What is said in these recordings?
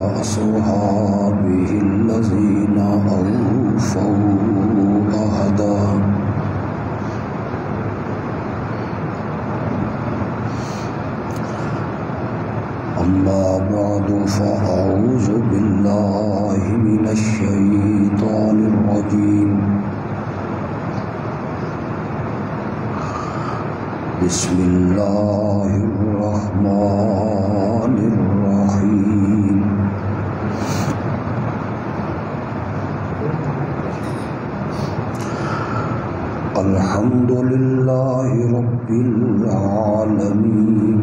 أصحابه الذين أوفوا عهدا أما بعد فأعوذ بالله من الشيطان الرجيم بسم الله الرحمن الرحيم الحمد لله رب العالمين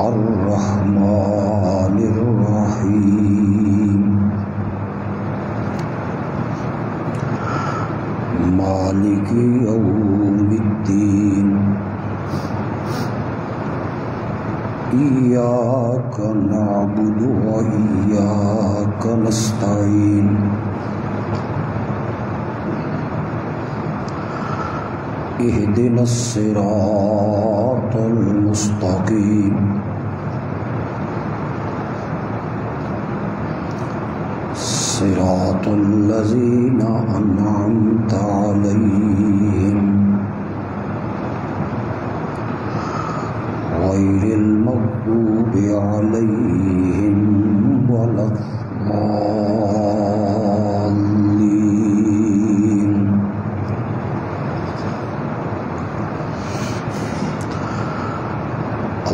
الرحمن الرحيم مالك يوم الدين إياك نعبد وإياك نستعين اهدنا الصراط المستقيم صراط الذين أنعمت عليهم غير المغضوب عليهم ولا الضالين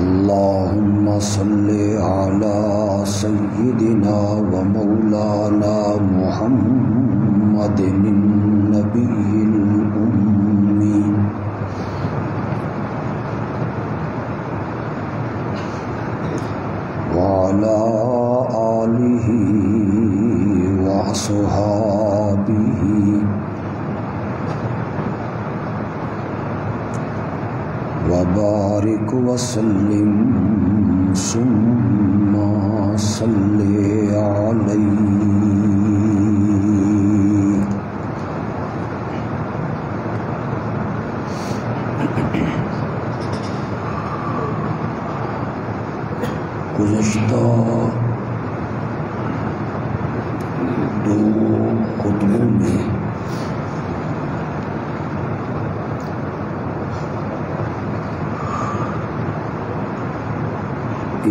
اللهم صل على سيدنا ومولانا محمد النبي الأمي وعلى آله وصحابه وبارك وسلم ثم صل عليه گزشتہ دو خطبوں میں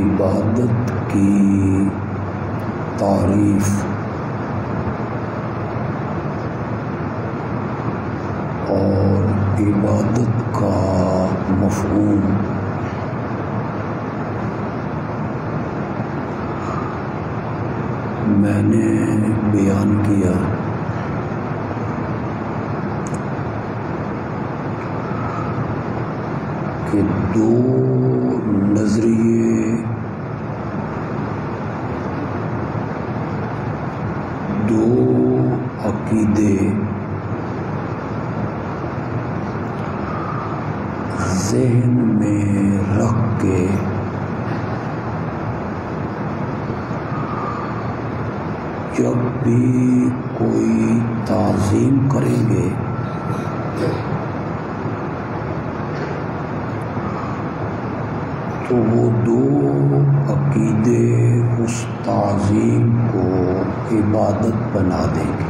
عبادت کی تعریف اور عبادت کا مفہوم میں نے بیان کیا کہ دو نظریے دو عقیدے ذہن میں رکھ کے جب بھی کوئی تعظیم کریں گے تو وہ دو عقیدے اس تعظیم کو عبادت بنا دیں گے۔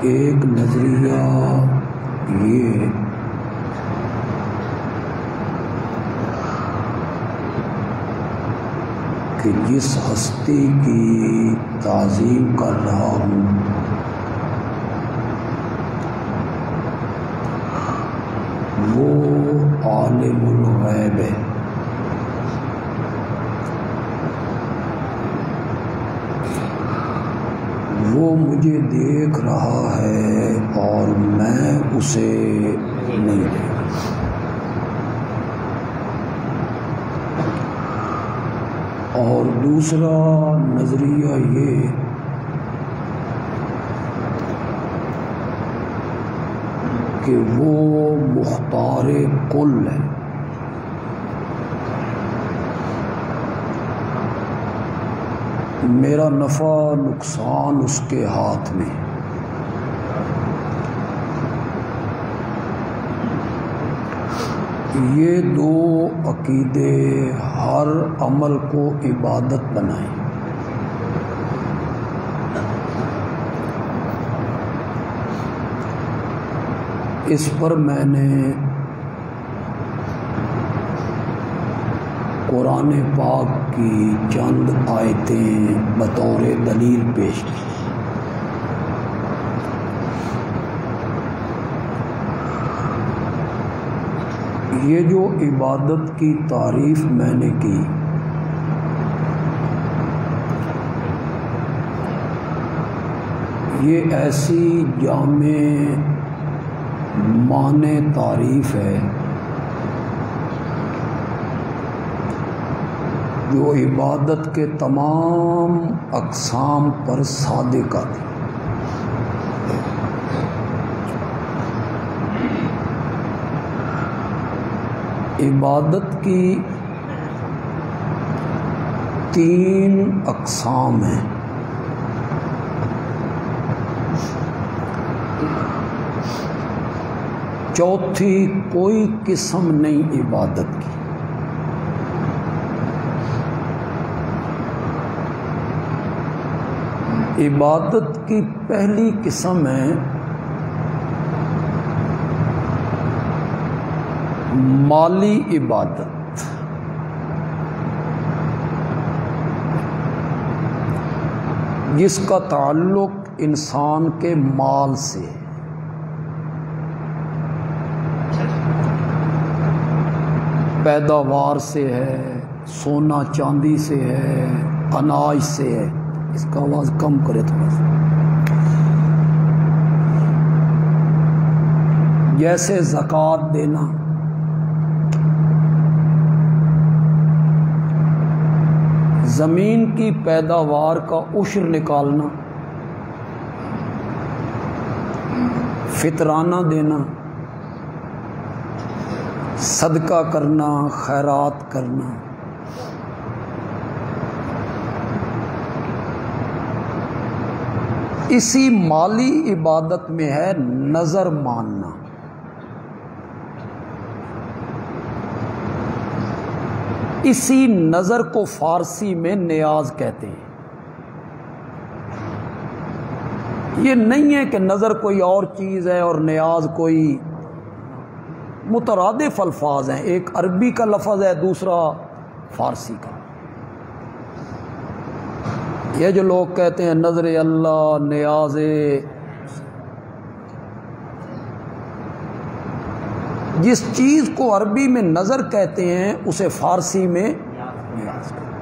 ایک نظریہ یہ کہ جس ہستی کی تعظیم کر رہا ہوں وہ عالم الغیب ہے، وہ مجھے دیکھ رہا ہے اور میں اسے نہیں دیکھ رہا۔ اور دوسرا نظریہ یہ کہ وہ مختار کل ہے، میرا نفع نقصان اس کے ہاتھ میں، یہ دو عقیدے ہر عمل کو عبادت بنائیں۔ اس پر میں نے قرآن پاک کی چند آیتیں بطور دلیل پیش کی۔ یہ جو عبادت کی تعریف میں نے کی، یہ ایسی جامع معنی تعریف ہے جو عبادت کے تمام اقسام پر صادق آتی۔ عبادت کی 3 اقسام ہیں۔ چوتھی کوئی قسم نہیں عبادت کی۔ عبادت کی پہلی قسم ہے مالی عبادت۔ جس کا تعلق انسان کے مال سے ہے۔ پیداوار سے ہے، سونا چاندی سے ہے، اناج سے ہے۔ اس کا آواز کم کرے تھوڑا سا۔ جیسے زکوٰۃ دینا، زمین کی پیداوار کا عشر نکالنا، فطرانہ دینا، صدقہ کرنا، خیرات کرنا۔ اسی مالی عبادت میں ہے نظر ماننا۔ اسی نظر کو فارسی میں نیاز کہتے ہیں۔ یہ نہیں ہے کہ نظر کوئی اور چیز ہے اور نیاز کوئی، مترادف الفاظ ہیں۔ ایک عربی کا لفظ ہے، دوسرا فارسی کا۔ یہ جو لوگ کہتے ہیں نظر اللہ، نیاز، جس چیز کو عربی میں نظر کہتے ہیں اسے فارسی میں نیاز کہتے ہیں۔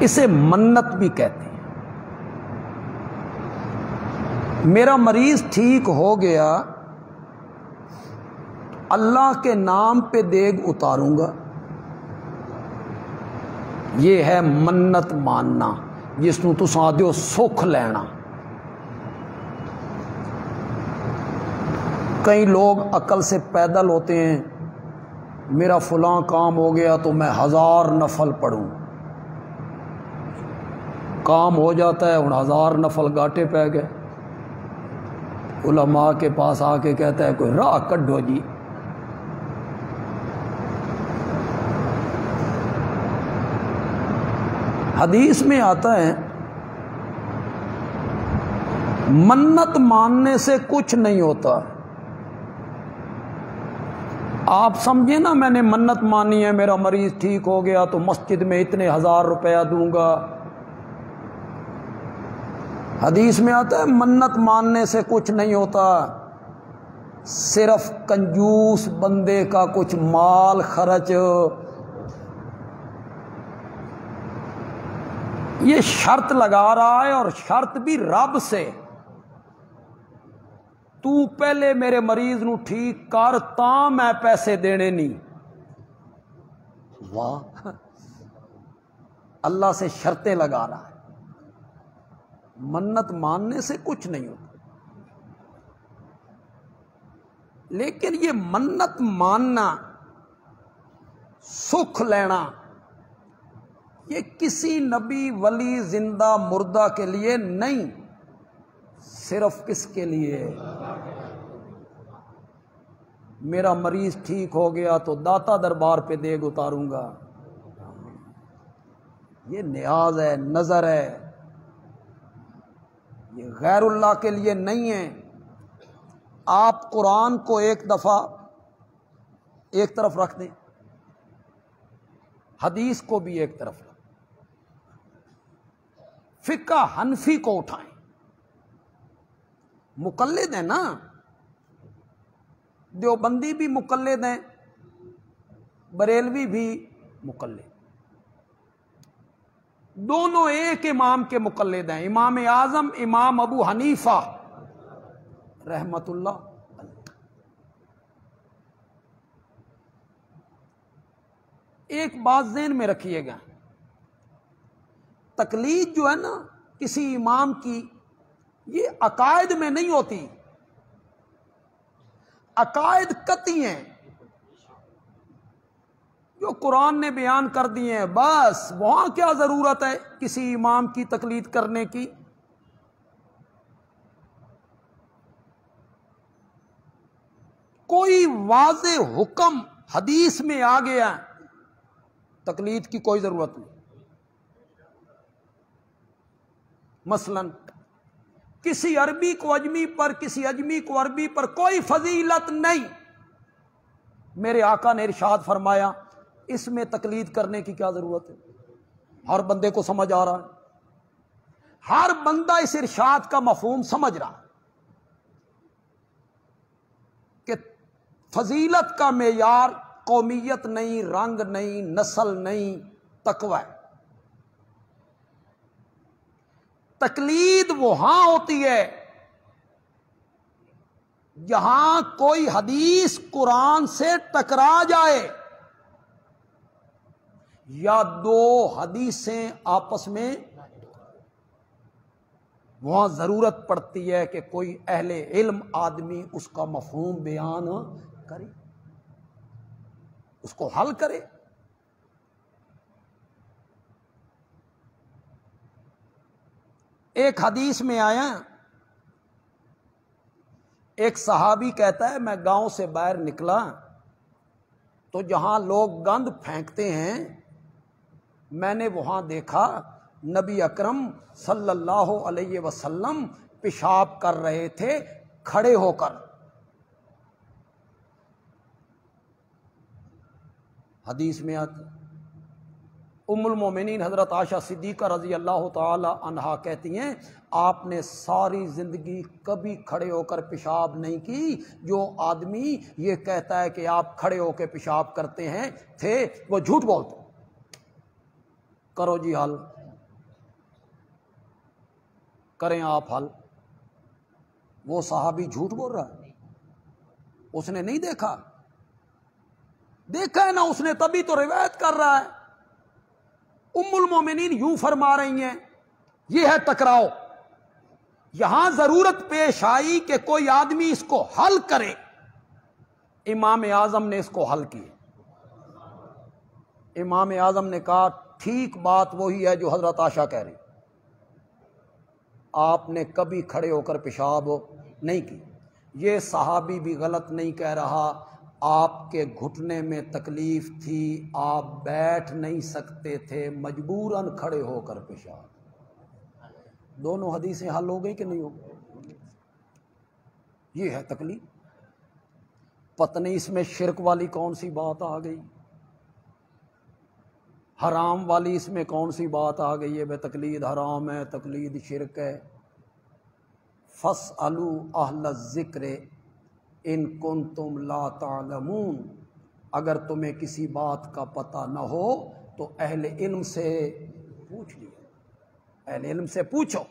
اسے منت بھی کہتے ہیں۔ میرا مریض ٹھیک ہو گیا، اللہ کے نام پہ دیگ اتاروں گا، یہ ہے منت ماننا، جس نوں تساں آدھے ہو سکھ لینا۔ کئی لوگ عقل سے پیدل ہوتے ہیں، میرا فلاں کام ہو گیا تو میں 1000 نفل پڑھوں۔ کام ہو جاتا ہے، 1000 نفل گاٹے پہ گئے۔ علماء کے پاس آ کے کہتا ہے کوئی راہ کڈھو جی۔ حدیث میں آتا ہے منت ماننے سے کچھ نہیں ہوتا۔ آپ سمجھیں نا، میں نے منت مانی ہے، میرا مریض ٹھیک ہو گیا تو مسجد میں اتنے 1000 روپیہ دوں گا۔ حدیث میں آتا ہے منت ماننے سے کچھ نہیں ہوتا، صرف کنجوس بندے کا کچھ مال خرچ۔ یہ شرط لگا رہا ہے، اور شرط بھی رب سے، تو پہلے میرے مریض نو ٹھیک کر تاں میں پیسے دینے نہیں۔ واہ، اللہ سے شرطیں لگا رہا ہے۔ منت ماننے سے کچھ نہیں ہوتا، لیکن یہ منت ماننا، سکھ لینا، یہ کسی نبی ولی زندہ مردہ کے لیے نہیں، صرف کس کے لیے؟ میرا مریض ٹھیک ہو گیا تو داتا دربار پہ دیگ اتاروں گا. یہ نیاز ہے، نظر ہے، یہ غیر اللہ کے لیے نہیں ہے. آپ قرآن کو ایک دفعہ ایک طرف رکھ دیں، حدیث کو بھی ایک طرف رکھ دیں، فقہ حنفی کو اٹھائیں. مقلد ہیں نا، دیوبندی بھی مقلد ہیں، بریلوی بھی مقلد، دونوں ایک امام کے مقلد ہیں، امام اعظم امام ابو حنیفہ رحمت اللہ علیہ. ایک بات ذہن میں رکھیے گا، تقلید جو ہے نا کسی امام کی، یہ عقائد میں نہیں ہوتی. عقائد قطعی ہیں جو قرآن نے بیان کر دیے ہیں، بس وہاں کیا ضرورت ہے کسی امام کی تقلید کرنے کی. کوئی واضح حکم حدیث میں آ گیا، تقلید کی کوئی ضرورت نہیں. مثلا کسی عربی کو اجمی پر، کسی اجمی کو عربی پر کوئی فضیلت نہیں. میرے آقا نے ارشاد فرمایا اس میں تقلید کرنے کی کیا ضرورت ہے؟ ہر بندے کو سمجھ آ رہا ہے، ہر بندہ اس ارشاد کا مفہوم سمجھ رہا کہ فضیلت کا معیار قومیت نہیں، رنگ نہیں، نسل نہیں، تقوی ہے. تقلید وہاں ہوتی ہے جہاں کوئی حدیث قرآن سے ٹکرا جائے یا دو حدیثیں آپس میں، وہاں ضرورت پڑتی ہے کہ کوئی اہل علم آدمی اس کا مفہوم بیان کرے، اس کو حل کرے. ایک حدیث میں آیا، ایک صحابی کہتا ہے میں گاؤں سے باہر نکلا تو جہاں لوگ گند پھینکتے ہیں میں نے وہاں دیکھا نبی اکرم صلی اللہ علیہ وسلم پیشاب کر رہے تھے کھڑے ہو کر. حدیث میں آتا، ام المومنین حضرت عائشہ صدیقہ رضی اللہ تعالی عنہا کہتی ہیں آپ نے ساری زندگی کبھی کھڑے ہو کر پیشاب نہیں کی. جو آدمی یہ کہتا ہے کہ آپ کھڑے ہو کے پیشاب کرتے ہیں تھے وہ جھوٹ بولتے. کرو جی حل، کریں آپ حل. وہ صحابی جھوٹ بول رہا ہے، اس نے نہیں دیکھا، دیکھا ہے نا اس نے تبھی تو روایت کر رہا ہے. ام المومنین یوں فرما رہی ہیں یہ ہے ٹکراؤ. یہاں ضرورت پیش آئی کہ کوئی آدمی اس کو حل کرے، امام اعظم نے اس کو حل کیا. امام اعظم نے کہا ٹھیک بات وہی ہے جو حضرت عائشہ کہہ رہی، آپ نے کبھی کھڑے ہو کر پیشاب نہیں کی. یہ صحابی بھی غلط نہیں کہہ رہا، آپ کے گھٹنے میں تکلیف تھی، آپ بیٹھ نہیں سکتے تھے، مجبوراً کھڑے ہو کر پیشاب. دونوں حدیثیں حل ہو گئی کہ نہیں ہو گئی؟ یہ ہے تکلیف. پتہ نہیں اس میں شرک والی کون سی بات آ گئی، حرام والی اس میں کون سی بات آ گئی ہے؟ بے تقلید حرام ہے، تقلید شرک ہے. فَاسْأَلُوا أَهْلَ الذِّكْرِ إِن كُنتُمْ لَا تَعْلَمُونَ. اگر تمہیں کسی بات کا پتہ نہ ہو تو اہل علم سے پوچھ لیا، اہل علم سے پوچھو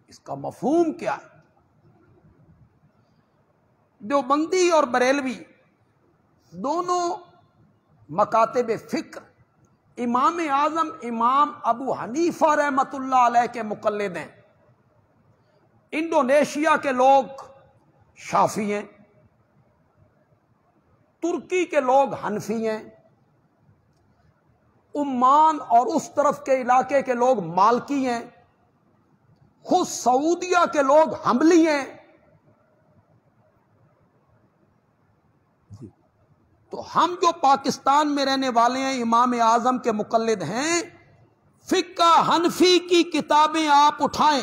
اس کا مفہوم کیا ہے. دیوبندی اور بریلوی دونوں مکاتب فکر امام اعظم امام ابو حنیفہ رحمت اللہ علیہ کے مقلد ہیں. انڈونیشیا کے لوگ شافعی ہیں، ترکی کے لوگ حنفی ہیں، عمان اور اس طرف کے علاقے کے لوگ مالکی ہیں، خود سعودیہ کے لوگ حنبلی ہیں. تو ہم جو پاکستان میں رہنے والے ہیں امام اعظم کے مقلد ہیں، فقہ حنفی کی کتابیں آپ اٹھائیں،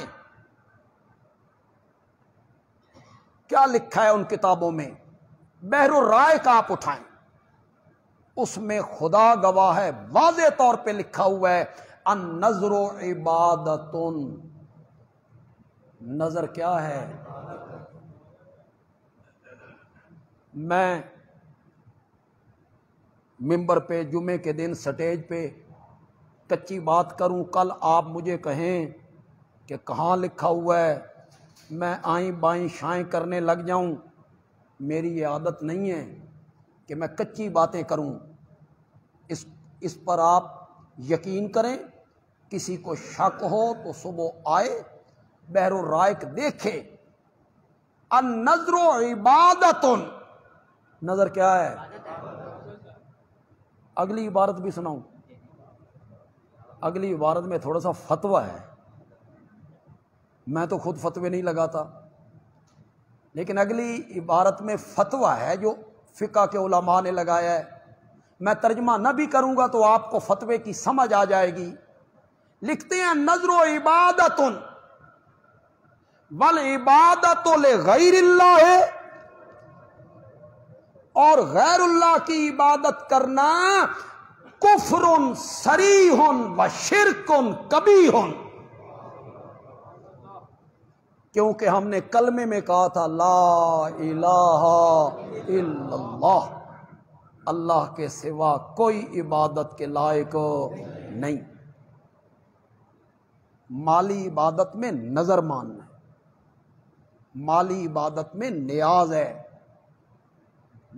کیا لکھا ہے ان کتابوں میں؟ بحر الرائق آپ اٹھائیں، اس میں خدا گواہ ہے واضح طور پہ لکھا ہوا ہے النظر عبادت، نظر کیا ہے؟ میں ممبر پہ جمعے کے دن سٹیج پہ کچی بات کروں، کل آپ مجھے کہیں کہ کہاں لکھا ہوا ہے، میں آئیں بائیں شائیں کرنے لگ جاؤں، میری یہ عادت نہیں ہے کہ میں کچی باتیں کروں۔ اس پر آپ یقین کریں، کسی کو شک ہو تو صبح آئے بحر الرائق دیکھے، النظر عبادت، نظر کیا ہے؟ اگلی عبارت بھی سناؤں؟ اگلی عبارت میں تھوڑا سا فتویٰ ہے، میں تو خود فتوے نہیں لگاتا، لیکن اگلی عبارت میں فتویٰ ہے جو فقہ کے علماء نے لگایا ہے، میں ترجمہ نہ بھی کروں گا تو آپ کو فتوے کی سمجھ آ جائے گی۔ لکھتے ہیں نظر و عبادت والعبادت لغیر اللہ، اور غیر اللہ کی عبادت کرنا کفر صریح و شرک کبیح، کیونکہ ہم نے کلمے میں کہا تھا لا الہ الا اللہ، اللہ کے سوا کوئی عبادت کے لائق نہیں۔ مالی عبادت میں نظر ماننا ہے، مالی عبادت میں نیاز ہے،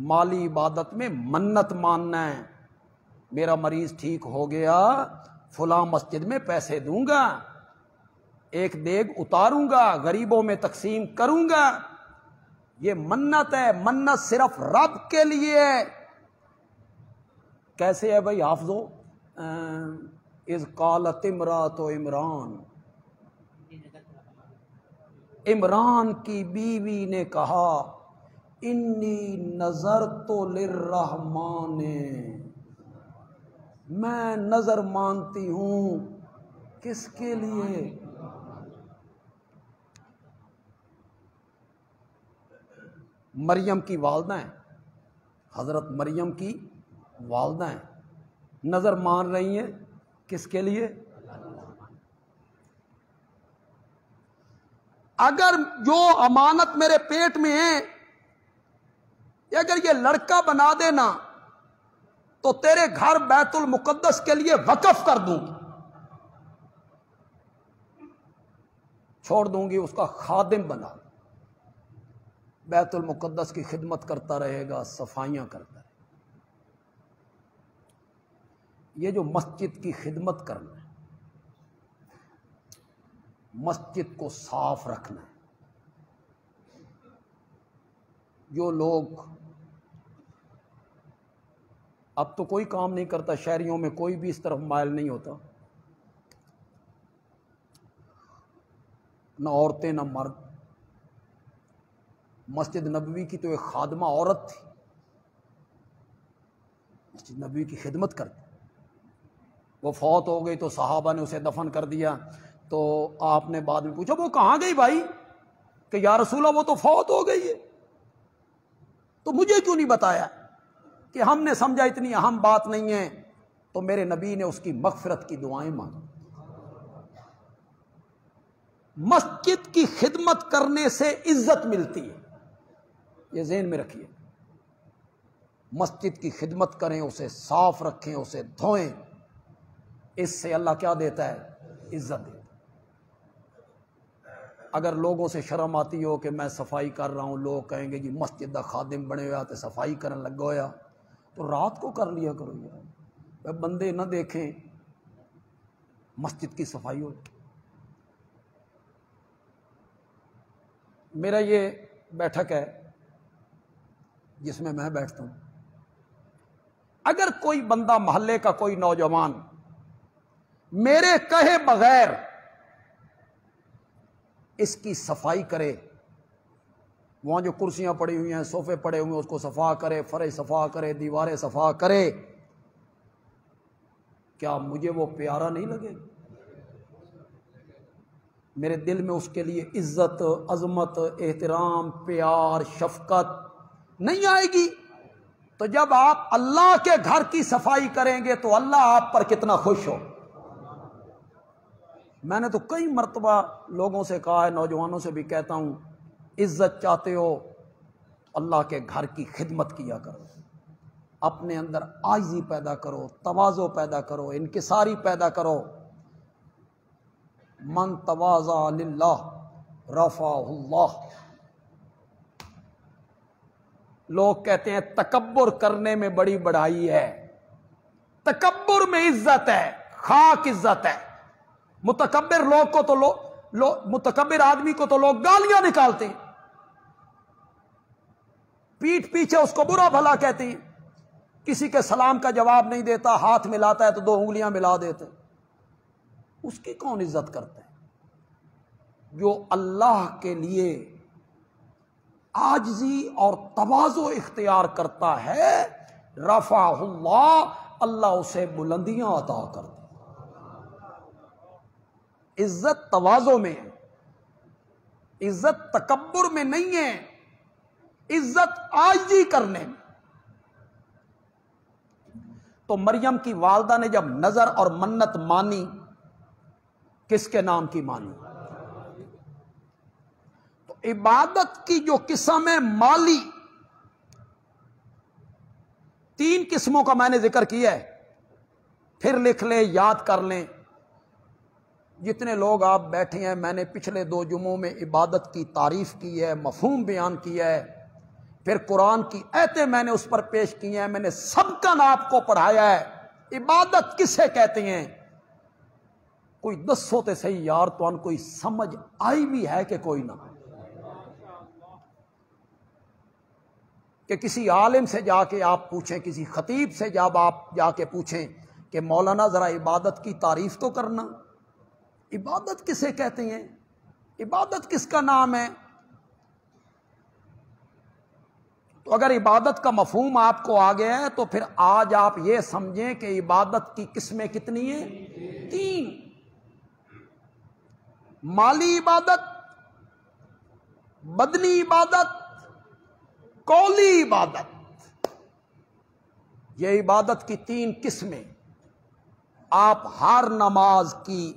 مالی عبادت میں منت ماننا ہے، میرا مریض ٹھیک ہو گیا فلاں مسجد میں پیسے دوں گا، ایک دیگ اتاروں گا غریبوں میں تقسیم کروں گا، یہ منت ہے۔ منت صرف رب کے لیے ہے۔ کیسے ہے بھائی حافظو؟ اذ قالت امرأۃ عمران، عمران کی بیوی نے کہا انی نظرت للرحمن، میں نظر مانتی ہوں، کس کے لیے؟ مریم کی والدہ ہیں، حضرت مریم کی والدہ ہیں، نظر مان رہی ہیں کس کے لیے؟ اگر جو امانت میرے پیٹ میں ہے، اگر یہ لڑکا بنا دینا تو تیرے گھر بیت المقدس کے لیے وقف کر دوں گی، چھوڑ دوں گی، اس کا خادم بنا، بیت المقدس کی خدمت کرتا رہے گا، صفائیاں کرتا رہے گا۔ یہ جو مسجد کی خدمت کرنا ہے، مسجد کو صاف رکھنا ہے، جو لوگ اب تو کوئی کام نہیں کرتا، شہریوں میں کوئی بھی اس طرف مائل نہیں ہوتا، نہ عورتیں نہ مرد۔ مسجد نبوی کی تو ایک خادمہ عورت تھی، مسجد نبوی کی خدمت کرتی، وہ فوت ہو گئی تو صحابہ نے اسے دفن کر دیا، تو آپ نے بعد میں پوچھا وہ کہاں گئی بھائی؟ کہ یا رسول اللہ وہ تو فوت ہو گئی ہے، تو مجھے کیوں نہیں بتایا؟ کہ ہم نے سمجھا اتنی اہم بات نہیں ہے، تو میرے نبی نے اس کی مغفرت کی دعائیں مانگی۔ مسجد کی خدمت کرنے سے عزت ملتی ہے، یہ ذہن میں رکھیے، مسجد کی خدمت کریں، اسے صاف رکھیں، اسے دھوئیں، اس سے اللہ کیا دیتا ہے؟ عزت دیتا ہے۔ اگر لوگوں سے شرم آتی ہو کہ میں صفائی کر رہا ہوں، لوگ کہیں گے جی مسجد دا خادم بنے ہوا تے صفائی کرن لگ ہویا، تو رات کو کر لیا کرو یار، بندے نہ دیکھیں، مسجد کی صفائی ہو۔ میرا یہ بیٹھک ہے جس میں میں بیٹھتا ہوں، اگر کوئی بندہ محلے کا کوئی نوجوان میرے کہے بغیر اس کی صفائی کرے، وہاں جو کرسیاں پڑی ہوئی ہیں، صوفے پڑے ہوئے ہیں، اس کو صفا کرے، فرش صفا کرے، دیواریں صفا کرے، کیا مجھے وہ پیارا نہیں لگے؟ میرے دل میں اس کے لیے عزت، عظمت، احترام، پیار، شفقت نہیں آئے گی؟ تو جب آپ اللہ کے گھر کی صفائی کریں گے تو اللہ آپ پر کتنا خوش ہو۔ میں نے تو کئی مرتبہ لوگوں سے کہا ہے، نوجوانوں سے بھی کہتا ہوں، عزت چاہتے ہو اللہ کے گھر کی خدمت کیا کرو، اپنے اندر عاجزی پیدا کرو، تواضع پیدا کرو، انکساری پیدا کرو۔ من تواضع للہ رفعہ اللہ۔ لوگ کہتے ہیں تکبر کرنے میں بڑی بڑائی ہے، تکبر میں عزت ہے، خاک عزت ہے۔ متکبر لوگ کو تو متکبر آدمی کو تو لوگ گالیاں نکالتے ہیں، پیٹھ پیچھے اس کو برا بھلا کہتے ہیں، کسی کے سلام کا جواب نہیں دیتا، ہاتھ ملاتا ہے تو 2 انگلیاں ملا دیتے، اس کی کون عزت کرتا ہے؟ جو اللہ کے لیے عاجزی اور تواضع اختیار کرتا ہے، رفعہ اللہ، اللہ اسے بلندیاں عطا کرتا ہے۔ عزت تواضع میں ہے، عزت تکبر میں نہیں ہے، عزت عاجزی کرنے میں۔ تو مریم کی والدہ نے جب نظر اور منت مانی، کس کے نام کی مانی؟ تو عبادت کی جو قسم ہے مالی، 3 قسموں کا میں نے ذکر کیا ہے، پھر لکھ لیں، یاد کر لیں۔ جتنے لوگ آپ بیٹھے ہیں، میں نے پچھلے 2 جمعوں میں عبادت کی تعریف کی ہے، مفہوم بیان کیا ہے، پھر قرآن کی آیتیں میں نے اس پر پیش کی ہیں، میں نے سبقاً آپ کو پڑھایا ہے عبادت کسے کہتے ہیں۔ کوئی دسو تے صحیح یار، تو ان کوئی سمجھ آئی بھی ہے کہ کوئی نہ؟ کہ کسی عالم سے جا کے آپ پوچھیں، کسی خطیب سے جب آپ جا کے پوچھیں کہ مولانا ذرا عبادت کی تعریف تو کرنا، عبادت کسے کہتے ہیں، عبادت کس کا نام ہے؟ تو اگر عبادت کا مفہوم آپ کو آ گیا ہے تو پھر آج آپ یہ سمجھیں کہ عبادت کی قسمیں کتنی ہیں؟ 3۔ مالی عبادت، بدنی عبادت، قولی عبادت۔ یہ عبادت کی 3 قسمیں۔ آپ ہر نماز کی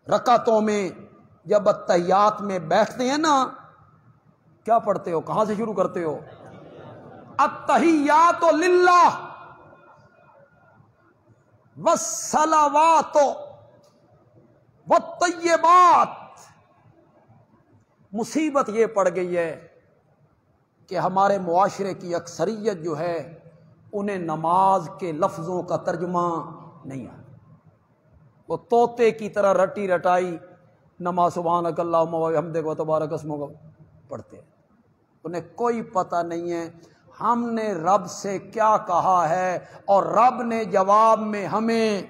رکعتوں میں جب التحیات میں بیٹھتے ہیں نا، کیا پڑھتے ہو؟ کہاں سے شروع کرتے ہو؟ التحیات للہ والصلوات والطیبات۔ مصیبت یہ پڑ گئی ہے کہ ہمارے معاشرے کی اکثریت جو ہے، انہیں نماز کے لفظوں کا ترجمہ نہیں آتا، وہ طوطے کی طرح رٹی رٹائی نماز سبحانک اللہم و بحمدک و تبارک اسمک پڑھتے ہیں، انہیں کوئی پتہ نہیں ہے ہم نے رب سے کیا کہا ہے اور رب نے جواب میں ہمیں،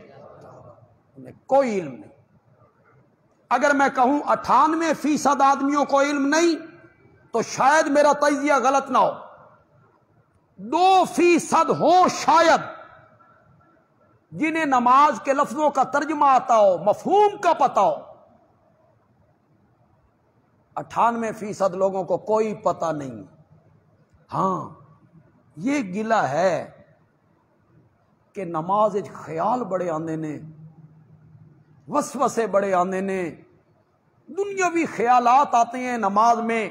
انہیں کوئی علم نہیں۔ اگر میں کہوں 98% آدمیوں کو علم نہیں تو شاید میرا تجزیہ غلط نہ ہو، 2% ہوں شاید جنہیں نماز کے لفظوں کا ترجمہ آتا ہو، مفہوم کا پتہ ہو۔ 98% لوگوں کو کوئی پتہ نہیں۔ ہاں یہ گلہ ہے کہ نماز خیال بڑے آندے نے، وسوسے بڑے آندے نے، دنیاوی خیالات آتے ہیں نماز میں،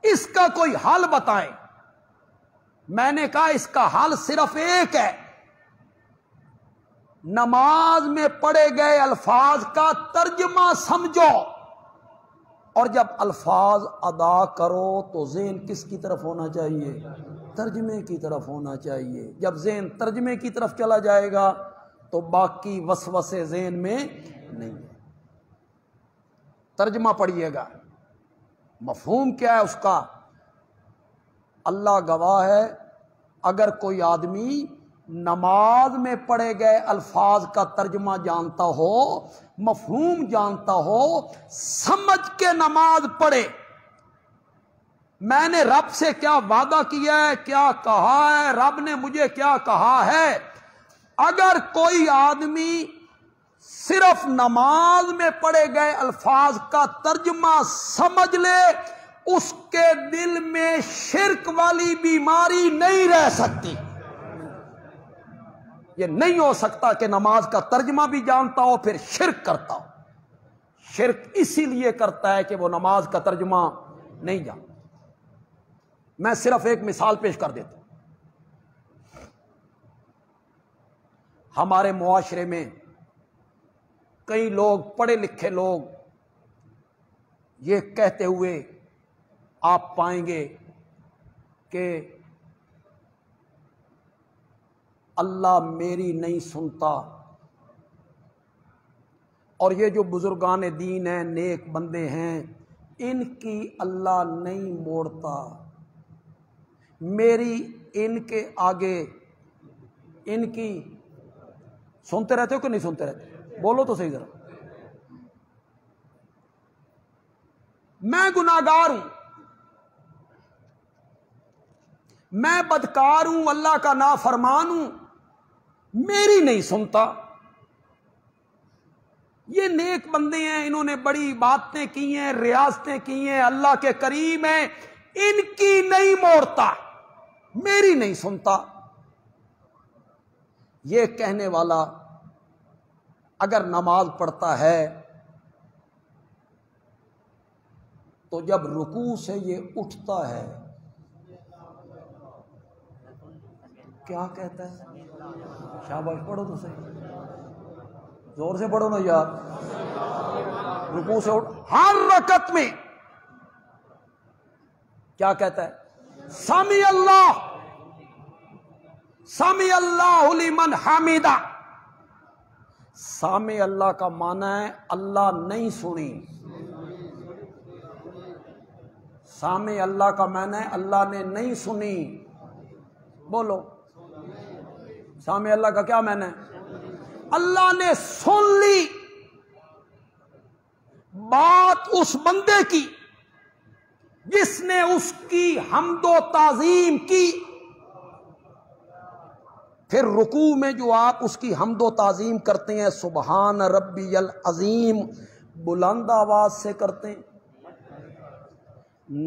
اس کا کوئی حل بتائیں۔ میں نے کہا اس کا حل صرف ایک ہے، نماز میں پڑھے گئے الفاظ کا ترجمہ سمجھو، اور جب الفاظ ادا کرو تو ذہن کس کی طرف ہونا چاہیے؟ ترجمے کی طرف ہونا چاہیے۔ جب ذہن ترجمے کی طرف چلا جائے گا تو باقی وسوسے ذہن میں نہیں۔ ترجمہ پڑھیے گا، مفہوم کیا ہے اس کا؟ اللہ گواہ ہے، اگر کوئی آدمی نماز میں پڑھے گئے الفاظ کا ترجمہ جانتا ہو، مفہوم جانتا ہو، سمجھ کے نماز پڑھے میں نے رب سے کیا وعدہ کیا ہے، کیا کہا ہے، رب نے مجھے کیا کہا ہے۔ اگر کوئی آدمی صرف نماز میں پڑھے گئے الفاظ کا ترجمہ سمجھ لے، اس کے دل میں شرک والی بیماری نہیں رہ سکتی۔ یہ نہیں ہو سکتا کہ نماز کا ترجمہ بھی جانتا ہو پھر شرک کرتا ہو۔ شرک اسی لیے کرتا ہے کہ وہ نماز کا ترجمہ نہیں جانتا۔ میں صرف ایک مثال پیش کر دیتا ہوں۔ ہمارے معاشرے میں کئی لوگ، پڑھے لکھے لوگ، یہ کہتے ہوئے آپ پائیں گے کہ اللہ میری نہیں سنتا، اور یہ جو بزرگان دین ہیں، نیک بندے ہیں، ان کی اللہ نہیں موڑتا، میری ان کے آگے ان کی۔ سنتے رہتے ہو کہ نہیں سنتے رہتے؟ بولو تو صحیح ذرا۔ میں گناہگار ہوں، میں بدکار ہوں، اللہ کا نافرمان ہوں، میری نہیں سنتا۔ یہ نیک بندے ہیں، انہوں نے بڑی باتیں کی ہیں، ریاستیں کی ہیں، اللہ کے کریم ہیں، ان کی نہیں موڑتا، میری نہیں سنتا۔ یہ کہنے والا اگر نماز پڑھتا ہے تو جب رکوع سے یہ اٹھتا ہے کیا کہتا ہے؟ شاباش، پڑھو تو صحیح، زور سے پڑھو نا یار۔ رکوع سے اٹھ، ہر رکعت میں کیا کہتا ہے؟ سمی اللہ، سمی اللہ لمن حمیدہ۔ سامع اللہ کا معنی ہے اللہ نہیں سنی۔ سامع اللہ کا معنی ہے اللہ نے نہیں سنی۔ بولو، سامع اللہ کا کیا معنی ہے؟ اللہ نے سن لی بات اس بندے کی جس نے اس کی حمد و تعظیم کی۔ پھر رکوع میں جو آپ اس کی حمد و تعظیم کرتے ہیں، سبحان ربی العظیم، بلند آواز سے کرتے ہیں،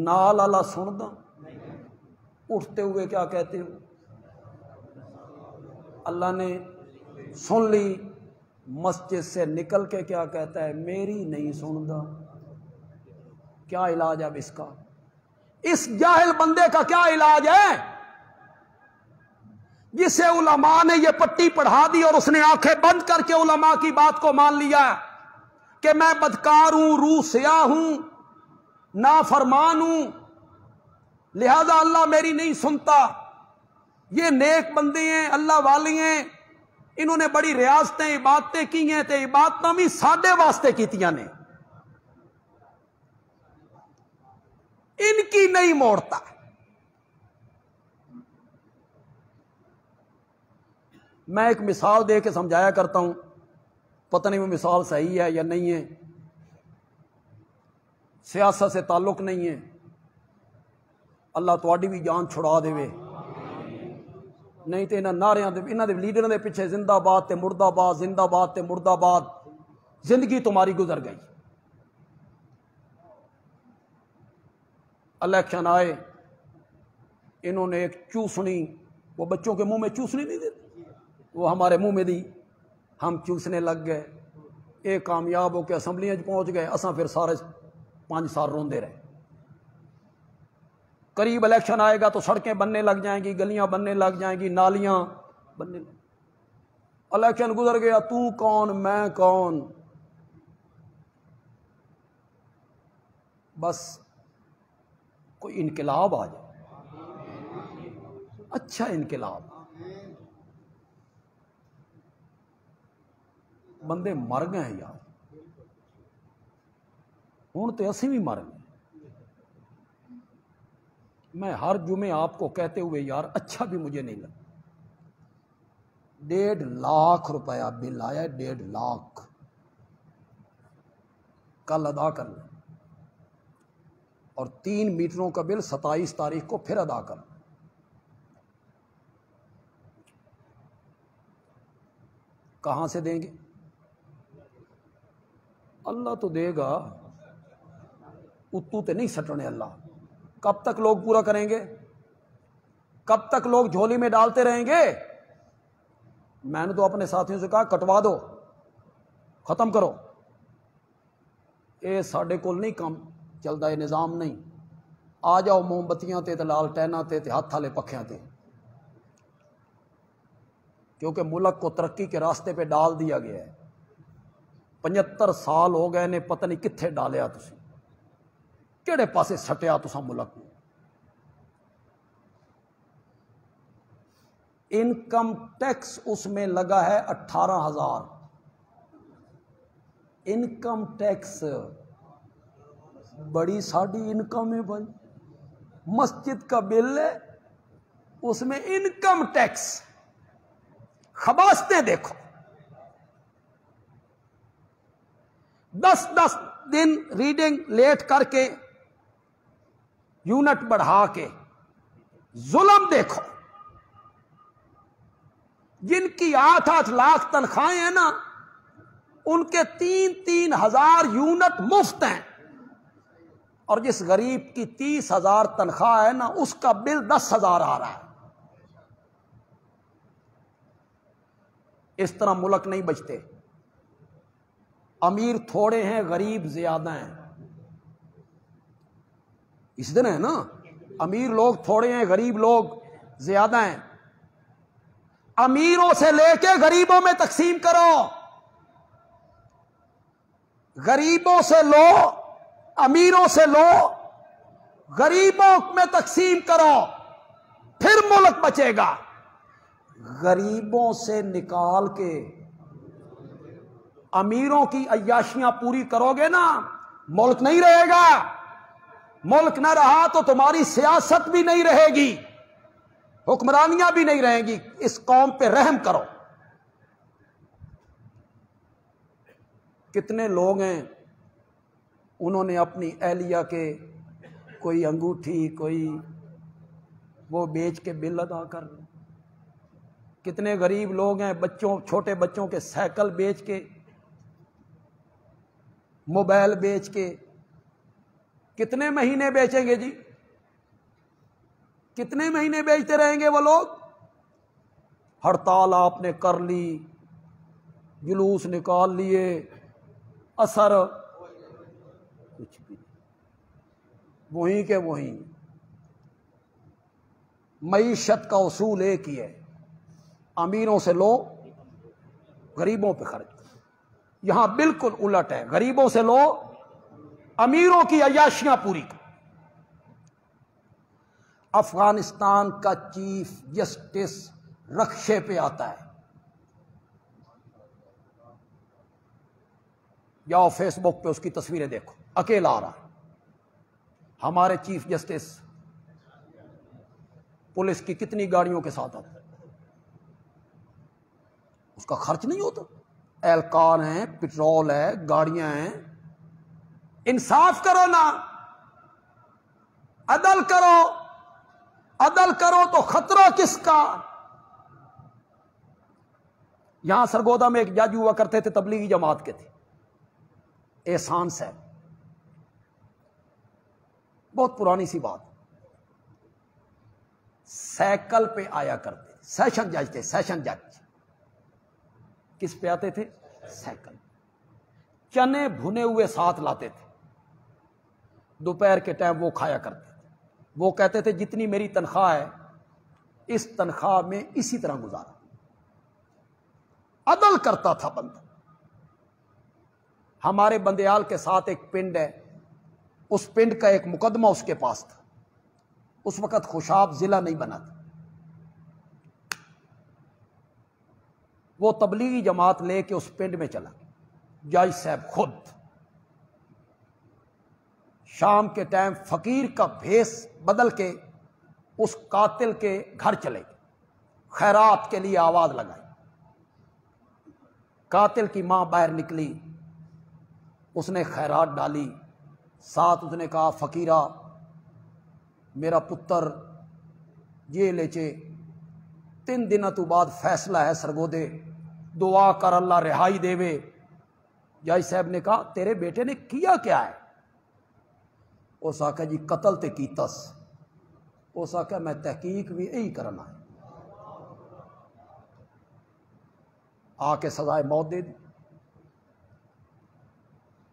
نال اللہ سندا، اٹھتے ہوئے کیا کہتے ہو؟ اللہ نے سن لی۔ مسجد سے نکل کے کیا کہتا ہے؟ میری نہیں سندا۔ کیا علاج ہے اب اس کا؟ اس جاہل بندے کا کیا علاج ہے جسے علماء نے یہ پٹی پڑھا دی اور اس نے آنکھیں بند کر کے علماء کی بات کو مان لیا کہ میں بدکار ہوں، روح سیاہ ہوں، نافرمان ہوں، لہذا اللہ میری نہیں سنتا۔ یہ نیک بندے ہیں، اللہ والی ہیں، انہوں نے بڑی ریاستیں، عبادتیں کی ہیں، تے عبادتیں بھی ساڈے واسطے کیتیاں نے، ان کی نہیں موڑتا۔ میں ایک مثال دے کے سمجھایا کرتا ہوں، پتہ نہیں وہ مثال صحیح ہے یا نہیں ہے، سیاست سے تعلق نہیں ہے، اللہ تواڈی بھی جان چھڑا دے وے، نہیں تو انہاں نعریاں دے، انہاں دے لیڈراں دے پیچھے زندہ باد تے مردہ باد، زندہ باد تے مردہ باد، زندگی تمہاری گزر گئی۔ الیکشن آئے، انہوں نے ایک چوسنی، وہ بچوں کے منہ میں چوسنی نہیں دیتے، وہ ہمارے منہ میں دی، ہم چوسنے لگ گئے، ایک کامیاب ہو کے اسمبلیاں پہنچ گئے، اساں پھر سارے 5 سال روندے رہے۔ قریب الیکشن آئے گا تو سڑکیں بننے لگ جائیں گی، گلیاں بننے لگ جائیں گی، نالیاں بننے لگ، الیکشن گزر گیا، تو کون میں کون، بس کوئی انقلاب آ جائے، اچھا انقلاب، بندے مر گئے ہیں یار، ہوں تو اسی بھی مر گئے۔ میں ہر جمعے آپ کو کہتے ہوئے یار اچھا بھی مجھے نہیں لگا، 1.5 لاکھ روپیہ بل آیا، 1.5 لاکھ، کل ادا کر لیں۔ اور 3 میٹروں کا بل 27 تاریخ کو پھر ادا کر. کہاں سے دیں گے؟ اللہ تو دے گا، اتو تے نہیں سٹنے اللہ. کب تک لوگ پورا کریں گے؟ کب تک لوگ جھولی میں ڈالتے رہیں گے؟ میں نے تو اپنے ساتھیوں سے کہا کٹوا دو، ختم کرو. اے ساڈے کول نہیں کام چلتا، یہ نظام نہیں. آ جاؤ موم بتیاں تے لالٹیناں تے ہاتھ والے پکھیاں تے، کیونکہ ملک کو ترقی کے راستے پہ ڈال دیا گیا ہے. 75 سال ہو گئے نے، پتہ نہیں کتنے ڈالیا تسی، کہڑے پاسے سٹیا تسا ملک میں. انکم ٹیکس اس میں لگا ہے 18,000. انکم ٹیکس بڑی ساڑی انکم ہے بھائی. مسجد کا بل ہے، اس میں انکم ٹیکس. خباستیں دیکھو، 10 دن ریڈنگ لیٹ کر کے، یونٹ بڑھا کے. ظلم دیکھو، جن کی 8 لاکھ تنخواہیں ہیں نا، ان کے 3 ہزار یونٹ مفت ہیں، اور جس غریب کی 30,000 تنخواہ ہے نا، اس کا بل 10,000 آ رہا ہے. اس طرح ملک نہیں بچتے. امیر تھوڑے ہیں، غریب زیادہ ہیں. اس دن ہے نا، امیر لوگ تھوڑے ہیں، غریب لوگ زیادہ ہیں. امیروں سے لے کے غریبوں میں تقسیم کرو، غریبوں سے لو، امیروں سے لو، غریبوں میں تقسیم کرو، پھر ملک بچے گا. غریبوں سے نکال کے امیروں کی عیاشیاں پوری کرو گے نا، ملک نہیں رہے گا. ملک نہ رہا تو تمہاری سیاست بھی نہیں رہے گی، حکمرانیاں بھی نہیں رہیں گی. اس قوم پہ رحم کرو. کتنے لوگ ہیں انہوں نے اپنی اہلیہ کے کوئی انگوٹھی، کوئی وہ بیچ کے بل ادا کر. کتنے غریب لوگ ہیں بچوں، چھوٹے بچوں کے سائیکل بیچ کے، موبائل بیچ کے. کتنے مہینے بیچیں گے جی؟ کتنے مہینے بیچتے رہیں گے وہ لوگ؟ ہڑتال آپ نے کر لی، جلوس نکال لیے، اثر کچھ بھی نہیں. وہیں کے وہیں. معیشت کا اصول ایک ہی ہے، امیروں سے لو، غریبوں پہ خرچ. یہاں بالکل الٹ ہے، غریبوں سے لو، امیروں کی عیاشیاں پوری کرو. افغانستان کا چیف جسٹس رکشے پہ آتا ہے. جاؤ فیس بک پہ اس کی تصویریں دیکھو، اکیلا آ رہا ہے. ہمارے چیف جسٹس پولیس کی کتنی گاڑیوں کے ساتھ آتا ہے، اس کا خرچ نہیں ہوتا. اہلکار ہیں، پٹرول ہے، گاڑیاں ہیں. انصاف کرو نا، عدل کرو. عدل کرو تو خطرہ کس کا؟ یہاں سرگودا میں ایک جج ہوا کرتے تھے، تبلیغی جماعت کے تھے، احسان صاحب. بہت پرانی سی بات. سائیکل پہ آیا کرتے، سیشن جج تھے، سیشن جج. کس پہ آتے تھے؟ سائیکل. چنے بھنے ہوئے ساتھ لاتے تھے، دوپہر کے ٹائم وہ کھایا کرتے تھے. وہ کہتے تھے جتنی میری تنخواہ ہے، اس تنخواہ میں اسی طرح گزارا. عدل کرتا تھا بندہ. ہمارے بندیال کے ساتھ ایک پنڈ ہے، اس پنڈ کا ایک مقدمہ اس کے پاس تھا. اس وقت خوشاب ضلع نہیں بنا تھا. وہ تبلیغی جماعت لے کے اس پنڈ میں چلا. جج صاحب خود شام کے ٹائم فقیر کا بھیس بدل کے اس قاتل کے گھر چلے گئے، خیرات کے لیے آواز لگائی. قاتل کی ماں باہر نکلی، اس نے خیرات ڈالی. ساتھ اس نے کہا فقیرہ میرا پتر یہ لیچے 3 دن تو بعد فیصلہ ہے سرگودے، دعا کر اللہ رہائی دے وے۔ جج صاحب نے کہا تیرے بیٹے نے کیا کیا ہے؟ اس آکھا جی قتل تے کیتس۔ اس آکھا میں تحقیق بھی یہی کرنا ہے۔ آ کے سزائے موت دے دی۔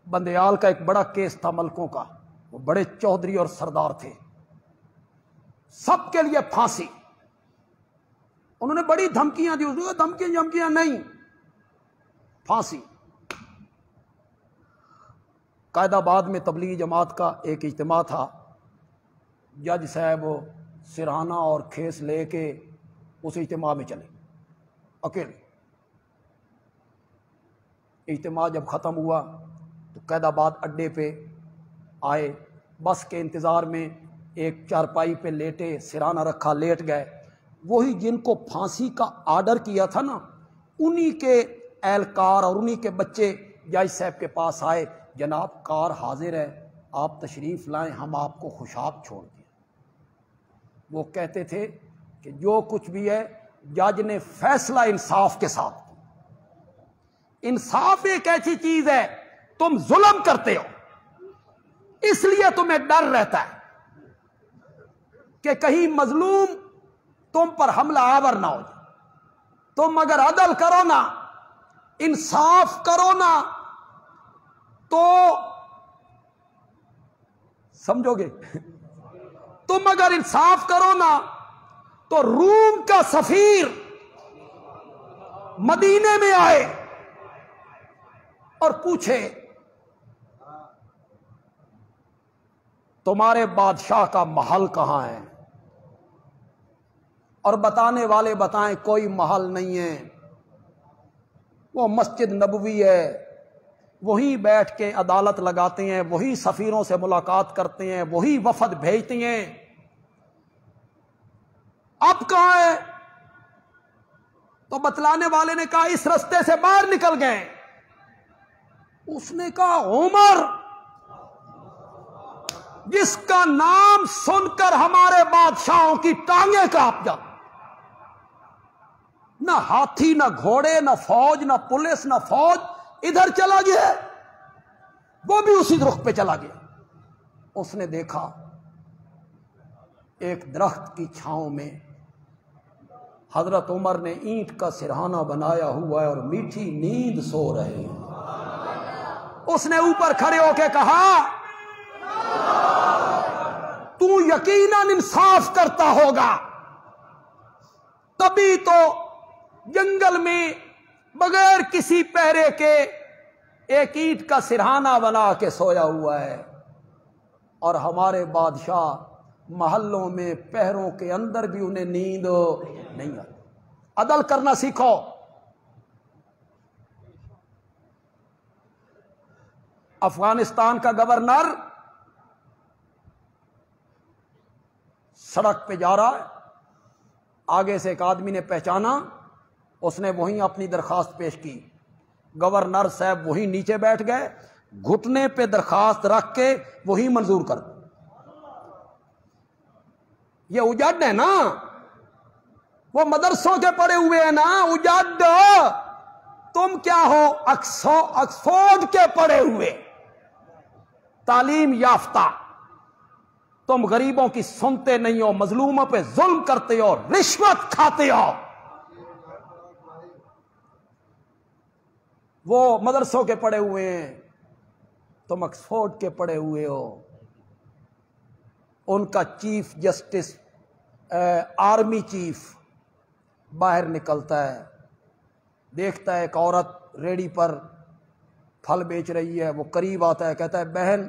بندیال کا ایک بڑا کیس تھا ملکوں کا، وہ بڑے چودھری اور سردار تھے، سب کے لیے پھانسی۔ انہوں نے بڑی دھمکیاں دی، دھمکیاں نہیں، پھانسی۔ قائد آباد میں تبلیغی جماعت کا ایک اجتماع تھا، جج صاحب سرہانہ اور کھیس لے کے اس اجتماع میں چلے اکیلے۔ اجتماع جب ختم ہوا تو قائد آباد اڈے پہ آئے، بس کے انتظار میں ایک چارپائی پہ لیٹے، سرہانہ رکھا، لیٹ گئے۔ وہی جن کو پھانسی کا آرڈر کیا تھا نا، انہی کے اہلکار اور انہی کے بچے جج صاحب کے پاس آئے، جناب کار حاضر ہے، آپ تشریف لائیں، ہم آپ کو خوشاب چھوڑ دیں۔ وہ کہتے تھے کہ جو کچھ بھی ہے جج نے فیصلہ انصاف کے ساتھ۔ انصاف ایک ایسی چیز ہے، تم ظلم کرتے ہو اس لیے تمہیں ڈر رہتا ہے کہ کہیں مظلوم تم پر حملہ آور نہ ہو جائے۔ تم اگر عدل کرو نا، انصاف کرو نا، تو سمجھو گے، تم اگر انصاف کرو نا تو روم کا سفیر مدینے میں آئے اور پوچھے تمہارے بادشاہ کا محل کہاں ہے، اور بتانے والے بتائیں کوئی محل نہیں ہے، وہ مسجد نبوی ہے، وہی بیٹھ کے عدالت لگاتے ہیں، وہی سفیروں سے ملاقات کرتے ہیں، وہی وفد بھیجتے ہیں، اب کہاں ہے؟ تو بتلانے والے نے کہا اس رستے سے باہر نکل گئے۔ اس نے کہا عمر، جس کا نام سن کر ہمارے بادشاہوں کی ٹانگیں کانپ جاتی، نہ ہاتھی نہ گھوڑے نہ فوج نہ پولیس نہ فوج، ادھر چلا گیا، وہ بھی اسی رخ پہ چلا گیا۔ اس نے دیکھا ایک درخت کی چھاؤں میں حضرت عمر نے اینٹ کا سرہانہ بنایا ہوا ہے اور میٹھی نیند سو رہے ہیں۔ اس نے اوپر کھڑے ہو کے کہا تو یقیناً انصاف کرتا ہوگا، تبھی تو جنگل میں بغیر کسی پہرے کے ایک اینٹ کا سرہانہ بنا کے سویا ہوا ہے، اور ہمارے بادشاہ محلوں میں پہروں کے اندر بھی انہیں نیند نہیں آتی۔ عدل کرنا سیکھو۔ افغانستان کا گورنر سڑک پہ جا رہا ہے، آگے سے ایک آدمی نے پہچانا، اس نے وہیں اپنی درخواست پیش کی، گورنر صاحب وہیں نیچے بیٹھ گئے، گھٹنے پہ درخواست رکھ کے وہی منظور کر دو۔ یہ اجڈ ہے نا، وہ مدرسوں کے پڑے ہوئے ہیں نا، اجڈ۔ تم کیا ہو؟ آکسفورڈ کے پڑے ہوئے، تعلیم یافتہ۔ تم غریبوں کی سنتے نہیں ہو، مظلوموں پہ ظلم کرتے ہو، رشوت کھاتے ہو۔ وہ مدرسوں کے پڑے ہوئے ہیں، تم آکسفورڈ کے پڑے ہوئے ہو۔ ان کا چیف جسٹس، آرمی چیف باہر نکلتا ہے، دیکھتا ہے ایک عورت ریڑھی پر پھل بیچ رہی ہے، وہ قریب آتا ہے، کہتا ہے بہن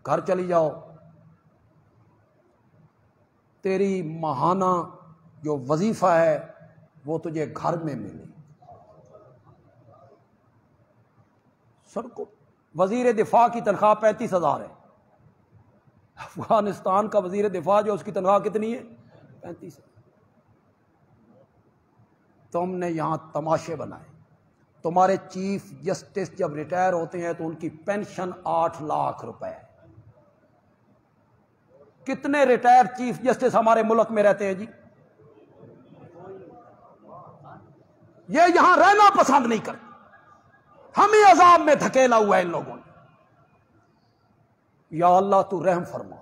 گھر چلی جاؤ، تیری ماہانہ جو وظیفہ ہے وہ تجھے گھر میں ملے۔ سر کو وزیر دفاع کی تنخواہ 35,000 ہے، افغانستان کا وزیر دفاع جو اس کی تنخواہ کتنی ہے؟ 35,000۔ تم نے یہاں تماشے بنائے۔ تمہارے چیف جسٹس جب ریٹائر ہوتے ہیں تو ان کی پینشن 8 لاکھ روپے ہے، کتنے ریٹائر چیف جسٹس ہمارے ملک میں رہتے ہیں جی؟ یہ یہاں رہنا پسند نہیں کرتے، ہمیں عذاب میں دھکیلا ہوا ہے ان لوگوں نے۔ یا اللہ تو رحم فرما،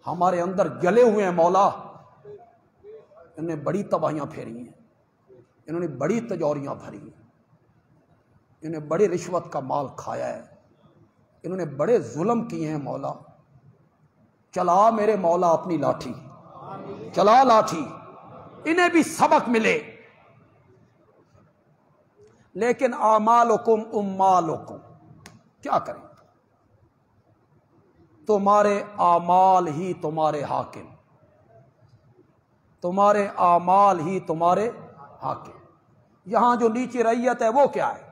ہمارے اندر جلے ہوئے ہیں مولا، انہوں نے بڑی تباہیاں پھیری ہیں، انہوں نے بڑی تجوریاں بھری ہیں، انہوں نے بڑے رشوت کا مال کھایا ہے، انہوں نے بڑے ظلم کیے ہیں مولا۔ چلا میرے مولا اپنی لاٹھی، چلا لاٹھی، انہیں بھی سبق ملے۔ لیکن اعمالکم امالکم، کیا کریں؟ تمہارے اعمال ہی تمہارے حاکم، تمہارے اعمال ہی تمہارے حاکم۔ یہاں جو نیچے رعیت ہے وہ کیا ہے؟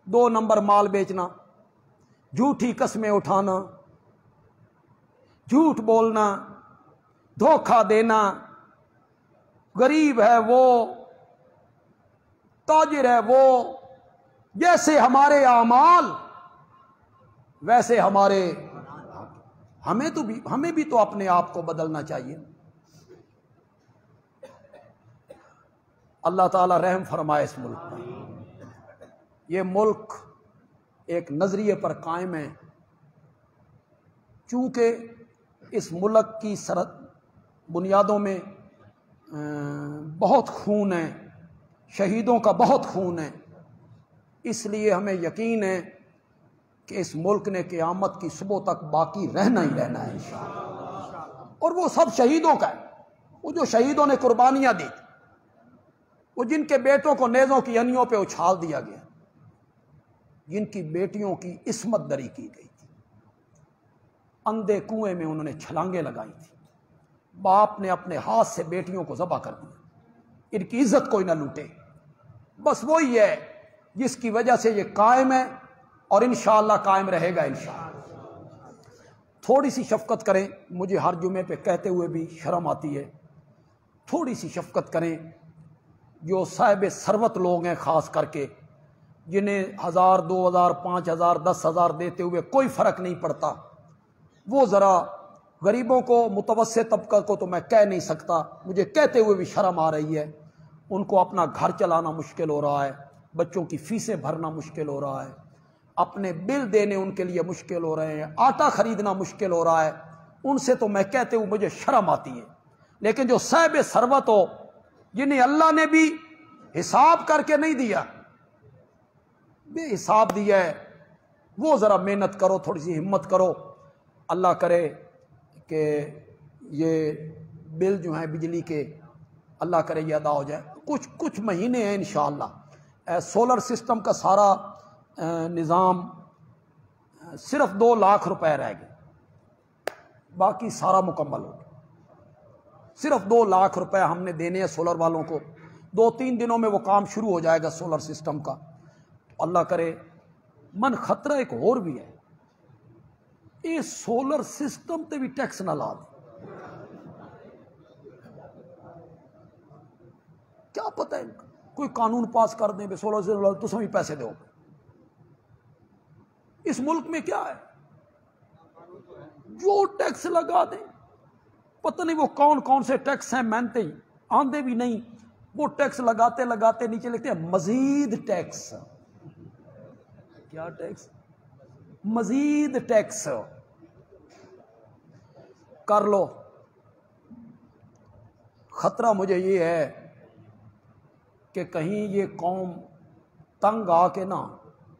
2 نمبر مال بیچنا، جھوٹی قسمیں اٹھانا، جھوٹ بولنا، دھوکہ دینا، غریب ہے وہ، تاجر ہے وہ، جیسے ہمارے اعمال ویسے ہمارے، ہمیں بھی تو اپنے آپ کو بدلنا چاہیے۔ اللہ تعالی رحم فرمائے اس ملک پر۔ یہ ملک ایک نظریے پر قائم ہے، چونکہ اس ملک کی بنیادوں میں بہت خون ہے، شہیدوں کا بہت خون ہے، اس لیے ہمیں یقین ہے کہ اس ملک نے قیامت کی صبح تک باقی رہنا ہی رہنا ہے انشاءاللہ۔ اور وہ سب شہیدوں کا ہے، وہ جو شہیدوں نے قربانیاں دی، وہ جن کے بیٹوں کو نیزوں کی انیوں پہ اچھال دیا گیا، جن کی بیٹیوں کی عصمت دری کی گئی تھی، اندھے کنویں میں انہوں نے چھلانگیں لگائی تھی، باپ نے اپنے ہاتھ سے بیٹیوں کو ذبح کر دیا، ان کی عزت کوئی نہ لوٹے۔ بس وہی ہے جس کی وجہ سے یہ قائم ہے اور انشاءاللہ قائم رہے گا انشاءاللہ۔ تھوڑی سی شفقت کریں، مجھے ہر جمعے پہ کہتے ہوئے بھی شرم آتی ہے، تھوڑی سی شفقت کریں۔ جو صاحب ثروت لوگ ہیں خاص کر کے، جنہیں 1000 2000 5000 10,000 دیتے ہوئے کوئی فرق نہیں پڑتا، وہ ذرا غریبوں کو، متوسط طبقہ کو تو میں کہہ نہیں سکتا، مجھے کہتے ہوئے بھی شرم آ رہی ہے، ان کو اپنا گھر چلانا مشکل ہو رہا ہے، بچوں کی فیسیں بھرنا مشکل ہو رہا ہے، اپنے بل دینے ان کے لیے مشکل ہو رہے ہیں، آٹا خریدنا مشکل ہو رہا ہے، ان سے تو میں کہتے ہوئے مجھے شرم آتی ہے۔ لیکن جو صاحب ثروت ہو، جنہیں اللہ نے بھی حساب کر کے نہیں دیا، بے حساب دیا ہے، وہ ذرا محنت کرو، تھوڑی سی ہمت کرو، اللہ کرے کہ یہ بل جو ہیں بجلی کے، اللہ کرے یہ ادا ہو جائے۔ کچھ مہینے ہیں انشاءاللہ۔ سولر سسٹم کا سارا نظام صرف 2 لاکھ روپے رہ گئے، باقی سارا مکمل ہو گیا۔ صرف 2 لاکھ روپے ہم نے دینے ہیں سولر والوں کو، 2-3 دنوں میں وہ کام شروع ہو جائے گا سولر سسٹم کا۔ اللہ کرے۔ من خطرہ ایک اور بھی ہے، یہ سولر سسٹم تے بھی ٹیکس نہ لا دے، کیا پتہ ہے کوئی قانون پاس کر دیں بے سولر سسٹم تو سبھی پیسے دو۔ اس ملک میں کیا ہے، جو ٹیکس لگا دیں، پتہ نہیں وہ کون کون سے ٹیکس ہیں، مانتے ہی آندے بھی نہیں، وہ ٹیکس لگاتے لگاتے نیچے لکھتے ہیں مزید ٹیکس۔ کیا ٹیکس؟ مزید ٹیکس کر لو۔ خطرہ مجھے یہ ہے کہ کہیں یہ قوم تنگ آ کے نا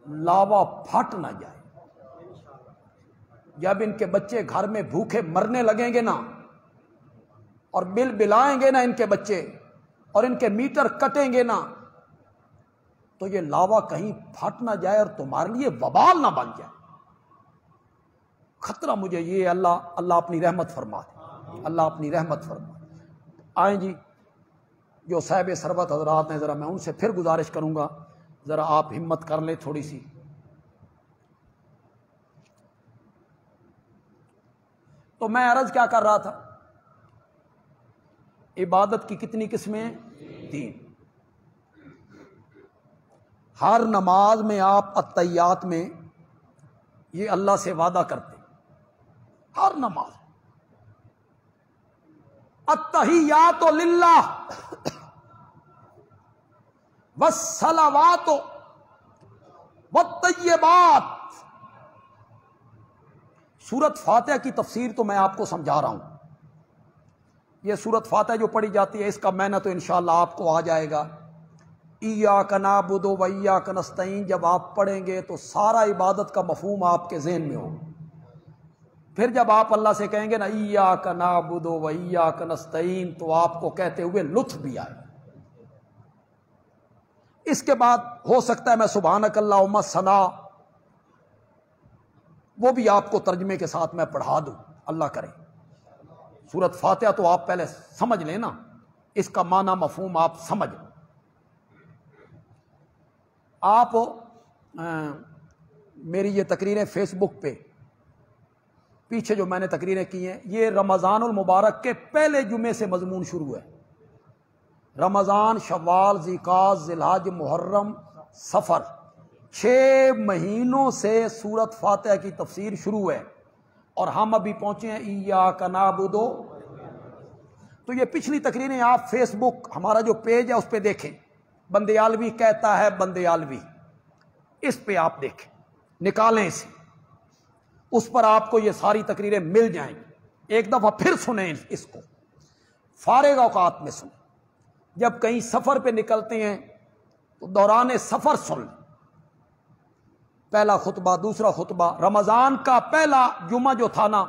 لاوا پھٹ نہ جائے۔ جب ان کے بچے گھر میں بھوکے مرنے لگیں گے نا، اور بل بلائیں گے نا ان کے بچے، اور ان کے میٹر کٹیں گے نا، تو یہ لاوا کہیں پھٹ نہ جائے اور تمہارے لیے وبال نہ بن جائے۔ خطرہ مجھے یہ، اللہ اپنی رحمت فرما دے، اللہ اپنی رحمت فرما دے۔ آئیں جی، جو صاحب ثروت حضرات ہیں، ذرا میں ان سے پھر گزارش کروں گا، ذرا آپ ہمت کر لیں تھوڑی سی۔ تو میں عرض کیا کر رہا تھا، عبادت کی کتنی قسمیں ہیں؟ 3۔ ہر نماز میں آپ التحیات میں یہ اللہ سے وعدہ کرتے، ہر نماز التحیات للہ والصلوات والطیبات. سورت فاتحہ کی تفسیر تو میں آپ کو سمجھا رہا ہوں. یہ سورت فاتحہ جو پڑھی جاتی ہے اس کا معنی تو انشاءاللہ آپ کو آ جائے گا. ایاک نعبد و ایاک نستعین جب آپ پڑھیں گے تو سارا عبادت کا مفہوم آپ کے ذہن میں ہوگا. پھر جب آپ اللہ سے کہیں گے نا ایاک نعبد و ایاک نستعین تو آپ کو کہتے ہوئے لطف بھی آئے. اس کے بعد ہو سکتا ہے میں سبحانک اللہم ثنا وہ بھی آپ کو ترجمے کے ساتھ میں پڑھا دوں اللہ کرے. سورت فاتحہ تو آپ پہلے سمجھ لیں نا, اس کا معنی مفہوم آپ سمجھ. آپ میری یہ تقریریں فیس بک پہ پیچھے جو میں نے تقریریں کی ہیں یہ رمضان المبارک کے پہلے جمعے سے مضمون شروع ہے. رمضان، شوال، ذیقعد، ذوالحج، محرم، صفر 6 مہینوں سے سورت فاتحہ کی تفسیر شروع ہے اور ہم ابھی پہنچے ہیں ایاک نعبد. تو یہ پچھلی تقریریں آپ فیس بک ہمارا جو پیج ہے اس پہ دیکھیں. بندیالوی کہتا ہے بندیالوی, اس پہ آپ دیکھیں, نکالیں اسے, اس پر آپ کو یہ ساری تقریریں مل جائیں گی. ایک دفعہ پھر سنیں اس کو, فارغ اوقات میں سنیں. جب کہیں سفر پہ نکلتے ہیں تو دوران سفر سن لیں. پہلا خطبہ, دوسرا خطبہ. رمضان کا پہلا جمعہ جو تھا نا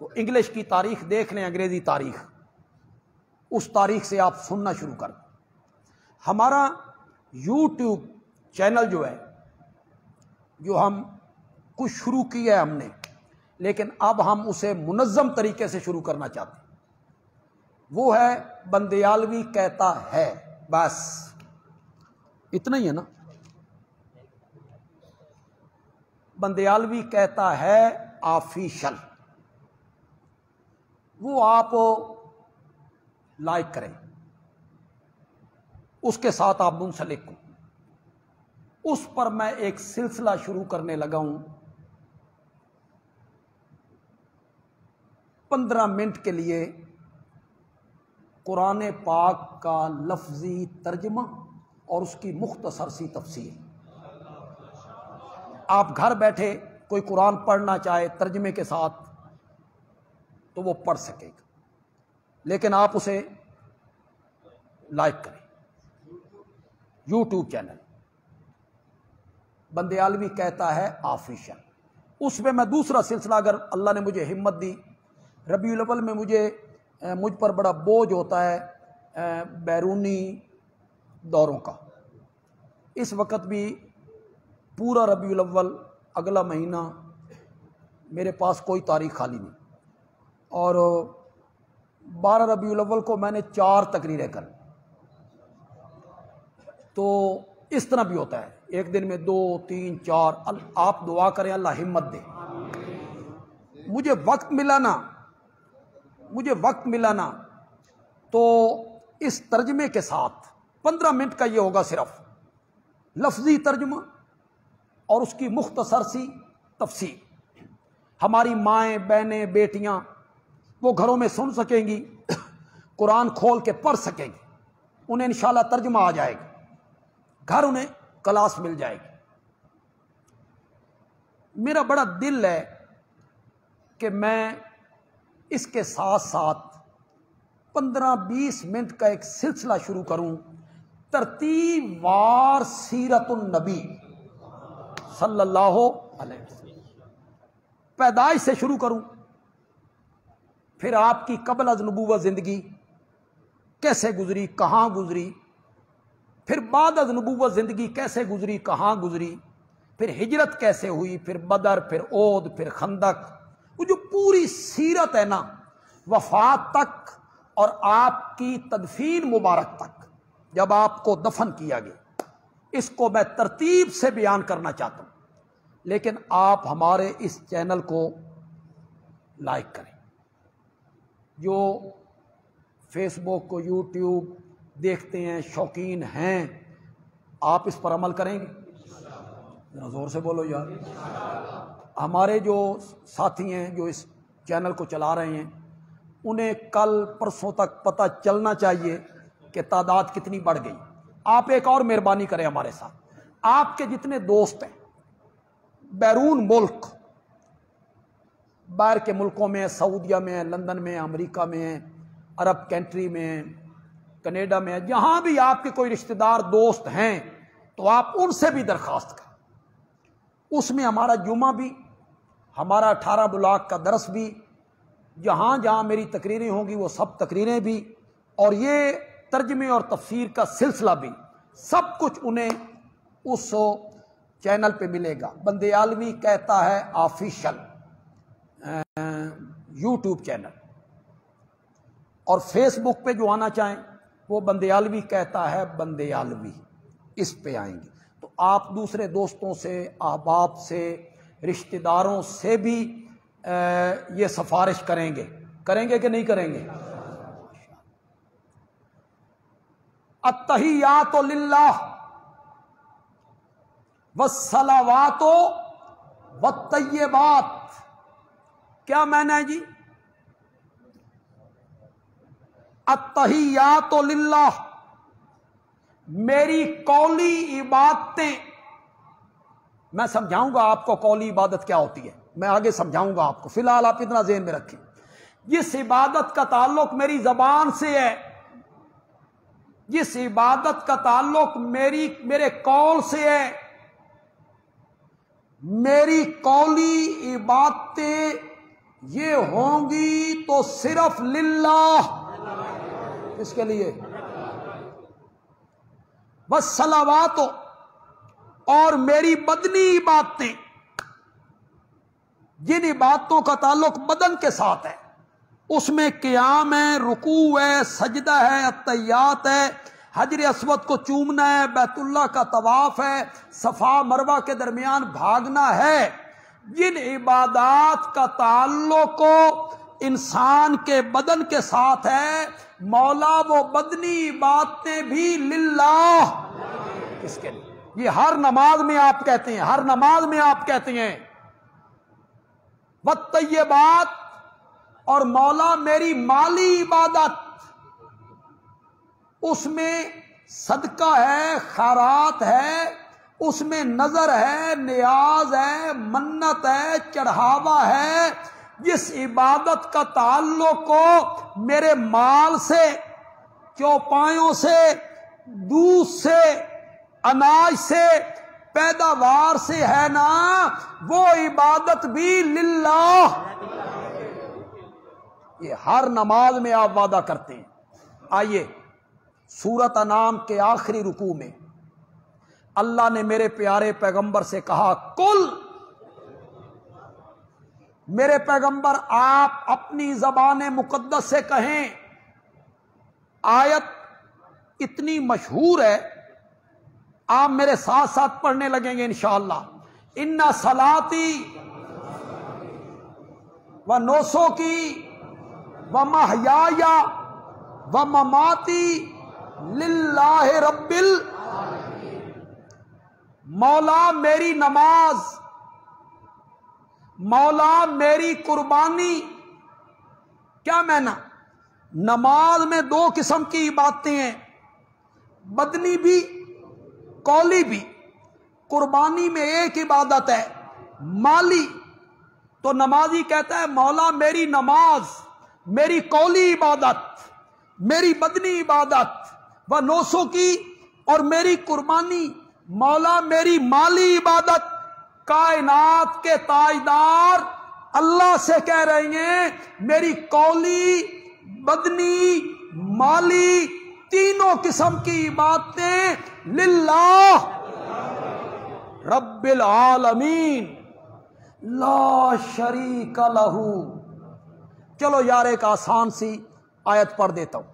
وہ انگلش کی تاریخ دیکھ لیں, انگریزی تاریخ, اس تاریخ سے آپ سننا شروع کر دیں. ہمارا یوٹیوب چینل جو ہے, جو ہم کچھ شروع کیا ہے ہم نے, لیکن اب ہم اسے منظم طریقے سے شروع کرنا چاہتے ہیں. وہ ہے بندیالوی کہتا ہے, بس اتنا ہی ہے نا. بندیالوی کہتا ہے آفیشل, وہ آپ لائک کریں, اس کے ساتھ آپ منسلک ہوں. اس پر میں ایک سلسلہ شروع کرنے لگا ہوں. 15 منٹ کے لیے قرآن پاک کا لفظی ترجمہ اور اس کی مختصر سی تفسیر. آپ گھر بیٹھے کوئی قرآن پڑھنا چاہے ترجمے کے ساتھ تو وہ پڑھ سکے گا, لیکن آپ اسے لائک کریں. یوٹیوب چینل بندیالوی کہتا ہے آفیشل, اس میں میں دوسرا سلسلہ, اگر اللہ نے مجھے ہمت دی, ربیع الاول میں مجھ پر بڑا بوجھ ہوتا ہے بیرونی دوروں کا. اس وقت بھی پورا ربیع الاول اگلا مہینہ میرے پاس کوئی تاریخ خالی نہیں, اور 12 ربیع الاول کو میں نے 4 تقریریں کر. تو اس طرح بھی ہوتا ہے, ایک دن میں 2 3 4. آپ دعا کریں اللہ ہمت دے. مجھے وقت ملا نا تو اس ترجمے کے ساتھ 15 منٹ کا یہ ہوگا صرف لفظی ترجمہ اور اس کی مختصر سی تفسیر. ہماری مائیں, بہنیں, بیٹیاں وہ گھروں میں سن سکیں گی, قرآن کھول کے پڑھ سکیں گی, انہیں انشاءاللہ ترجمہ آ جائے گا, گھر انہیں کلاس مل جائے گی. میرا بڑا دل ہے کہ میں اس کے ساتھ ساتھ 15-20 منٹ کا ایک سلسلہ شروع کروں, ترتیب وار سیرت النبی صلی اللہ علیہ وسلم, پیدائش سے شروع کروں, پھر آپ کی قبل از نبوت زندگی کیسے گزری, کہاں گزری, پھر بعد از نبوت زندگی کیسے گزری, کہاں گزری, پھر ہجرت کیسے ہوئی, پھر بدر, پھر احد, پھر خندق, وہ جو پوری سیرت ہے نا وفات تک اور آپ کی تدفین مبارک تک, جب آپ کو دفن کیا گیا, اس کو میں ترتیب سے بیان کرنا چاہتا ہوں. لیکن آپ ہمارے اس چینل کو لائک کریں. جو فیس بک کو, یوٹیوب دیکھتے ہیں, شوقین ہیں, آپ اس پر عمل کریں گے؟ ذرا زور سے بولو یار. ہمارے جو ساتھی ہیں جو اس چینل کو چلا رہے ہیں، انہیں کل پرسوں تک پتہ چلنا چاہیے کہ تعداد کتنی بڑھ گئی۔ آپ ایک اور مہربانی کریں ہمارے ساتھ، آپ کے جتنے دوست ہیں بیرون ملک، باہر کے ملکوں میں، سعودیہ میں، لندن میں، امریکہ میں، عرب کنٹری میں، کینیڈا میں، جہاں بھی آپ کے کوئی رشتہ دار دوست ہیں تو آپ ان سے بھی درخواست کریں۔ اس میں ہمارا جمعہ بھی، ہمارا 18 بلاک کا درس بھی، جہاں جہاں میری تقریریں ہوں گی وہ سب تقریریں بھی، اور یہ ترجمے اور تفسیر کا سلسلہ بھی، سب کچھ انہیں اس چینل پہ ملے گا۔ بندیالوی کہتا ہے آفیشل یوٹیوب چینل، اور فیس بک پہ جو آنا چاہیں وہ بندیالوی کہتا ہے بندیالوی، اس پہ آئیں گے۔ تو آپ دوسرے دوستوں سے، احباب سے، رشتہ داروں سے بھی یہ سفارش کریں گے کہ نہیں کریں گے؟ التحیات للہ والصلوات والطیبات، کیا معنی ہے جی؟ التحیات للہ، میری قولی عبادتیں، میں سمجھاؤں گا آپ کو قولی عبادت کیا ہوتی ہے، میں آگے سمجھاؤں گا آپ کو، فی الحال آپ اتنا ذہن میں رکھیں۔ جس عبادت کا تعلق میری زبان سے ہے، جس عبادت کا تعلق میرے قول سے ہے، میری قولی عبادتیں یہ ہوں گی تو صرف للہ، کس کے لیے؟ والصلوات، اور میری بدنی عبادتیں، جن عبادتوں کا تعلق بدن کے ساتھ ہے، اس میں قیام ہے، رکوع ہے، سجدہ ہے، التحیات ہے، حجر اسود کو چومنا ہے، بیت اللہ کا طواف ہے، صفا مروہ کے درمیان بھاگنا ہے۔ جن عبادات کا تعلق انسان کے بدن کے ساتھ ہے، مولا وہ بدنی عبادتیں بھی للہ، کس کے لیے؟ یہ ہر نماز میں آپ کہتے ہیں، ہر نماز میں آپ کہتے ہیں والطیبات، اور مولا میری مالی عبادت، اس میں صدقہ ہے، خیرات ہے، اس میں نظر ہے، نیاز ہے، منت ہے، چڑھاوا ہے۔ جس عبادت کا تعلق میرے مال سے، چوپایوں سے، دودھ سے، اناج سے، پیداوار سے ہے نا، وہ عبادت بھی للہ۔ یہ ہر نماز میں آپ وعدہ کرتے ہیں۔ آئیے سورۃ انعام کے آخری رکوع میں اللہ نے میرے پیارے پیغمبر سے کہا، کل، میرے پیغمبر آپ اپنی زبان مقدس سے کہیں۔ آیت اتنی مشہور ہے، آپ میرے ساتھ ساتھ پڑھنے لگیں گے انشاءاللہ۔ ان صلاتی و نسکی و محیای و مماتی للہ رب مولا میری نماز، مولا میری قربانی، کیا معنی؟ نماز میں دو قسم کی عبادتیں ہیں، بدنی بھی، قولی بھی۔ قربانی میں ایک عبادت ہے مالی، تو نمازی کہتا ہے مولا میری نماز، میری قولی عبادت، میری بدنی عبادت، و نوسوں کی، اور میری قربانی، مولا میری مالی عبادت۔ کائنات کے تاجدار اللہ سے کہہ رہے ہیں میری قولی، بدنی، مالی، تینوں قسم کی عبادتیں للہ رب العالمین لا شریک لہ۔ چلو یار ایک آسان سی آیت پڑھ دیتا ہوں،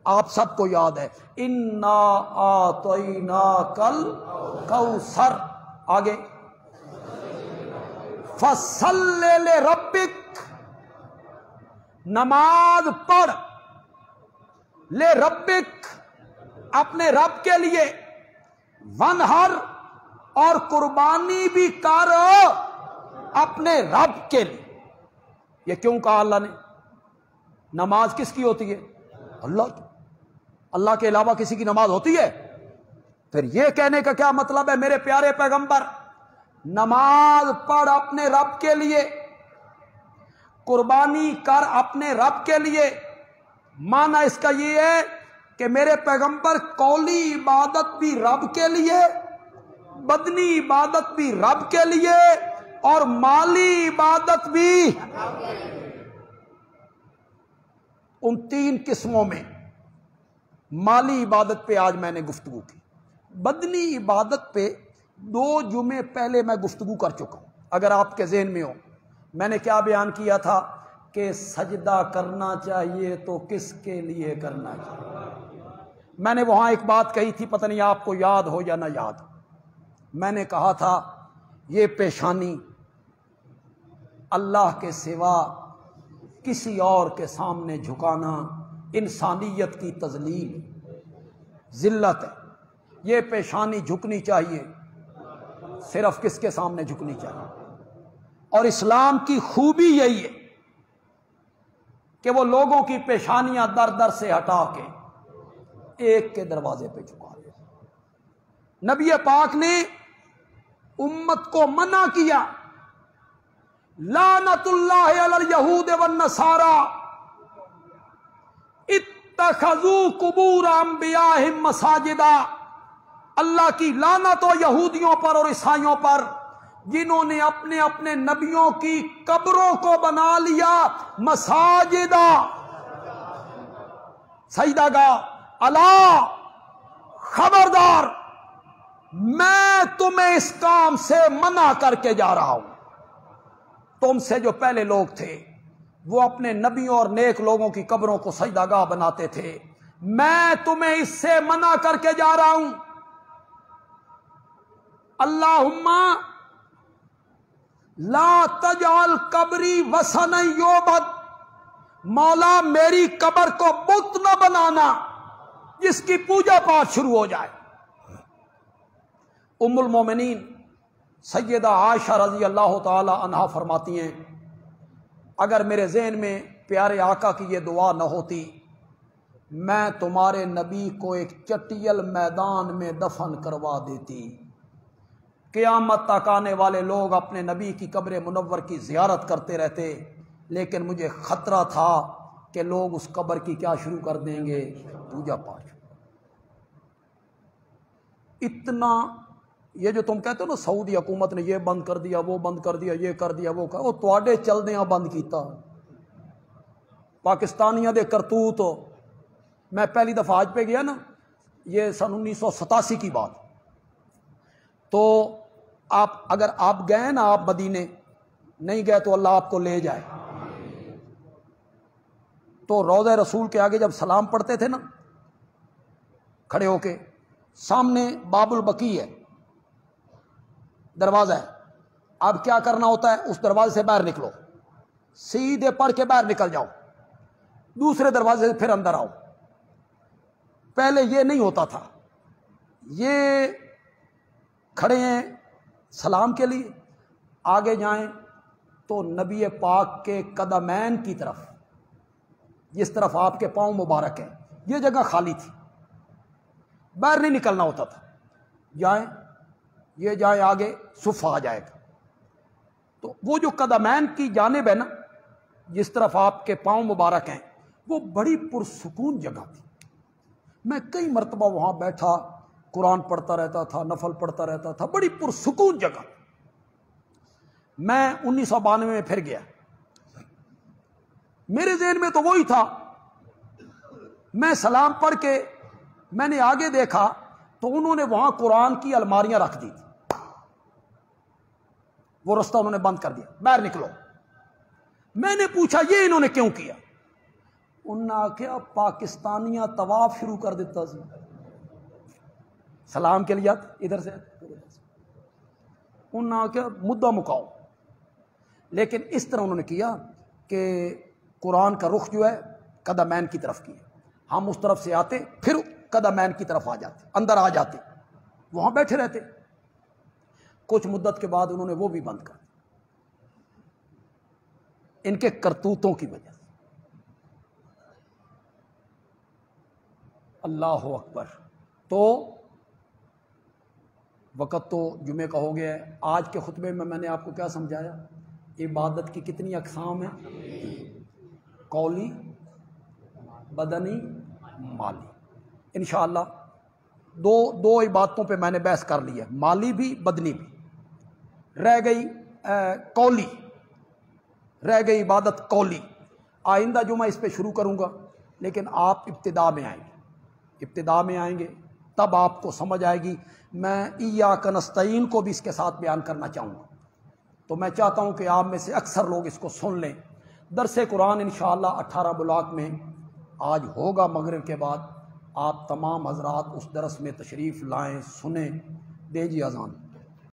آپ سب کو یاد ہے، انا اعطیناک الکوثر، آگے فصل لربک، نماز پڑھ، لے ربک، اپنے رب کے لیے، ونہر، اور قربانی بھی کر اپنے رب کے لیے۔ یہ کیوں کہا اللہ نے؟ نماز کس کی ہوتی ہے؟ اللہ کی۔ اللہ کے علاوہ کسی کی نماز ہوتی ہے؟ پھر یہ کہنے کا کیا مطلب ہے میرے پیارے پیغمبر نماز پڑھ اپنے رب کے لیے، قربانی کر اپنے رب کے لیے؟ معنی اس کا یہ ہے کہ میرے پیغمبر قولی عبادت بھی رب کے لیے، بدنی عبادت بھی رب کے لیے، اور مالی عبادت بھی۔ ان تین قسموں میں مالی عبادت پہ آج میں نے گفتگو کی، بدنی عبادت پہ 2 جمعے پہلے میں گفتگو کر چکا ہوں۔ اگر آپ کے ذہن میں ہو میں نے کیا بیان کیا تھا کہ سجدہ کرنا چاہیے تو کس کے لیے کرنا چاہیے؟ میں نے وہاں ایک بات کہی تھی، پتہ نہیں آپ کو یاد ہو یا نہ یاد ہو۔ میں نے کہا تھا یہ پیشانی اللہ کے سوا کسی اور کے سامنے جھکانا انسانیت کی تذلیل، ذلت ہے۔ یہ پیشانی جھکنی چاہیے، صرف کس کے سامنے جھکنی چاہیے؟ اور اسلام کی خوبی یہی ہے کہ وہ لوگوں کی پیشانیاں در در سے ہٹا کے ایک کے دروازے پہ جھکا دے۔ نبی پاک نے امت کو منع کیا، لعنت اللہ علی الیہود والنصارى اتخذوا قبور انبیائہم مساجدا۔ اللہ کی لعنت ہو یہودیوں پر اور عیسائیوں پر جنہوں نے اپنے اپنے نبیوں کی قبروں کو بنا لیا مساجدہ، سجدہ گاہ۔ الا خبردار، میں تمہیں اس کام سے منع کر کے جا رہا ہوں۔ تم سے جو پہلے لوگ تھے وہ اپنے نبیوں اور نیک لوگوں کی قبروں کو سجدہ گاہ بناتے تھے، میں تمہیں اس سے منع کر کے جا رہا ہوں۔ اللہم لا تجعل قبری وثنا یعبد، مولا میری قبر کو بت نہ بنانا جس کی پوجا پاٹ شروع ہو جائے۔ ام المومنین سیدہ عائشہ رضی اللہ تعالی عنہا فرماتی ہیں اگر میرے ذہن میں پیارے آقا کی یہ دعا نہ ہوتی میں تمہارے نبی کو ایک چٹیل میدان میں دفن کروا دیتی۔ قیامت تک آنے والے لوگ اپنے نبی کی قبر منور کی زیارت کرتے رہتے، لیکن مجھے خطرہ تھا کہ لوگ اس قبر کی کیا شروع کر دیں گے؟ پوجا پاٹ۔ اتنا یہ جو تم کہتے ہو نا سعودی حکومت نے یہ بند کر دیا، وہ بند کر دیا، یہ کر دیا، وہ تواڈے چلدیاں بند کیتا۔ پاکستانیاں دے کرتوت ہو۔ میں پہلی دفعہ حج پہ گیا نا، یہ سن 1987 کی بات، تو اگر آپ گئے نا، آپ مدینے نہیں گئے تو اللہ آپ کو لے جائے، تو روضہ رسول کے آگے جب سلام پڑھتے تھے نا کھڑے ہو کے، سامنے باب البقیع ہے، دروازہ ہے، اب کیا کرنا ہوتا ہے؟ اس دروازے سے باہر نکلو، سیدھے پڑھ کے باہر نکل جاؤ، دوسرے دروازے سے پھر اندر آؤ۔ پہلے یہ نہیں ہوتا تھا، یہ کھڑے ہیں سلام کے لیے، آگے جائیں تو نبی پاک کے قدمین کی طرف، جس طرف آپ کے پاؤں مبارک ہیں، یہ جگہ خالی تھی، باہر نہیں نکلنا ہوتا تھا۔ جائیں، یہ جائیں آگے، صف آ جائے گا، تو وہ جو قدمین کی جانب ہے نا، جس طرف آپ کے پاؤں مبارک ہیں، وہ بڑی پرسکون جگہ تھی۔ میں کئی مرتبہ وہاں بیٹھا، قرآن پڑھتا رہتا تھا، نفل پڑھتا رہتا تھا، بڑی پرسکون جگہ۔ میں 1992 میں پھر گیا، میرے ذہن میں تو وہی تھا۔ میں سلام پڑھ کے میں نے آگے دیکھا تو انہوں نے وہاں قرآن کی الماریاں رکھ دی تھی، وہ رستہ انہوں نے بند کر دیا، باہر نکلو۔ میں نے پوچھا یہ انہوں نے کیوں کیا؟ انہوں نے کہا پاکستانیاں طواف شروع کر دیتا سی، سلام کے لیے ادھر سے، انہوں نے کہا مدعا مکاؤ، لیکن اس طرح انہوں نے کیا کہ قرآن کا رخ جو ہے قدمین کی طرف کیا، ہم اس طرف سے آتے پھر قدمین کی طرف آ جاتے، اندر آ جاتے، وہاں بیٹھے رہتے۔ کچھ مدت کے بعد انہوں نے وہ بھی بند کر دیا۔ ان کے کرتوتوں کی وجہ سے۔ اللہ اکبر۔ تو وقت تو جمعے کا ہو گیا ہے۔ آج کے خطبے میں نے آپ کو کیا سمجھایا؟ عبادت کی کتنی اقسام ہیں؟ قولی، بدنی، مالی۔ انشاءاللہ دو عبادتوں پہ میں نے بحث کر لی ہے، مالی بھی بدنی بھی۔ رہ گئی قولی، رہ گئی عبادت قولی۔ آئندہ جو میں اس پہ شروع کروں گا، لیکن آپ ابتدا میں آئیں گے، ابتدا میں آئیں گے تب آپ کو سمجھ آئے گی۔ میں ایاک نستعین کو بھی اس کے ساتھ بیان کرنا چاہوں گا، تو میں چاہتا ہوں کہ آپ میں سے اکثر لوگ اس کو سن لیں۔ درس قرآن انشاءاللہ 18 بلاک میں آج ہوگا مغرب کے بعد۔ آپ تمام حضرات اس درس میں تشریف لائیں، سنیں۔ دیجیے اذان۔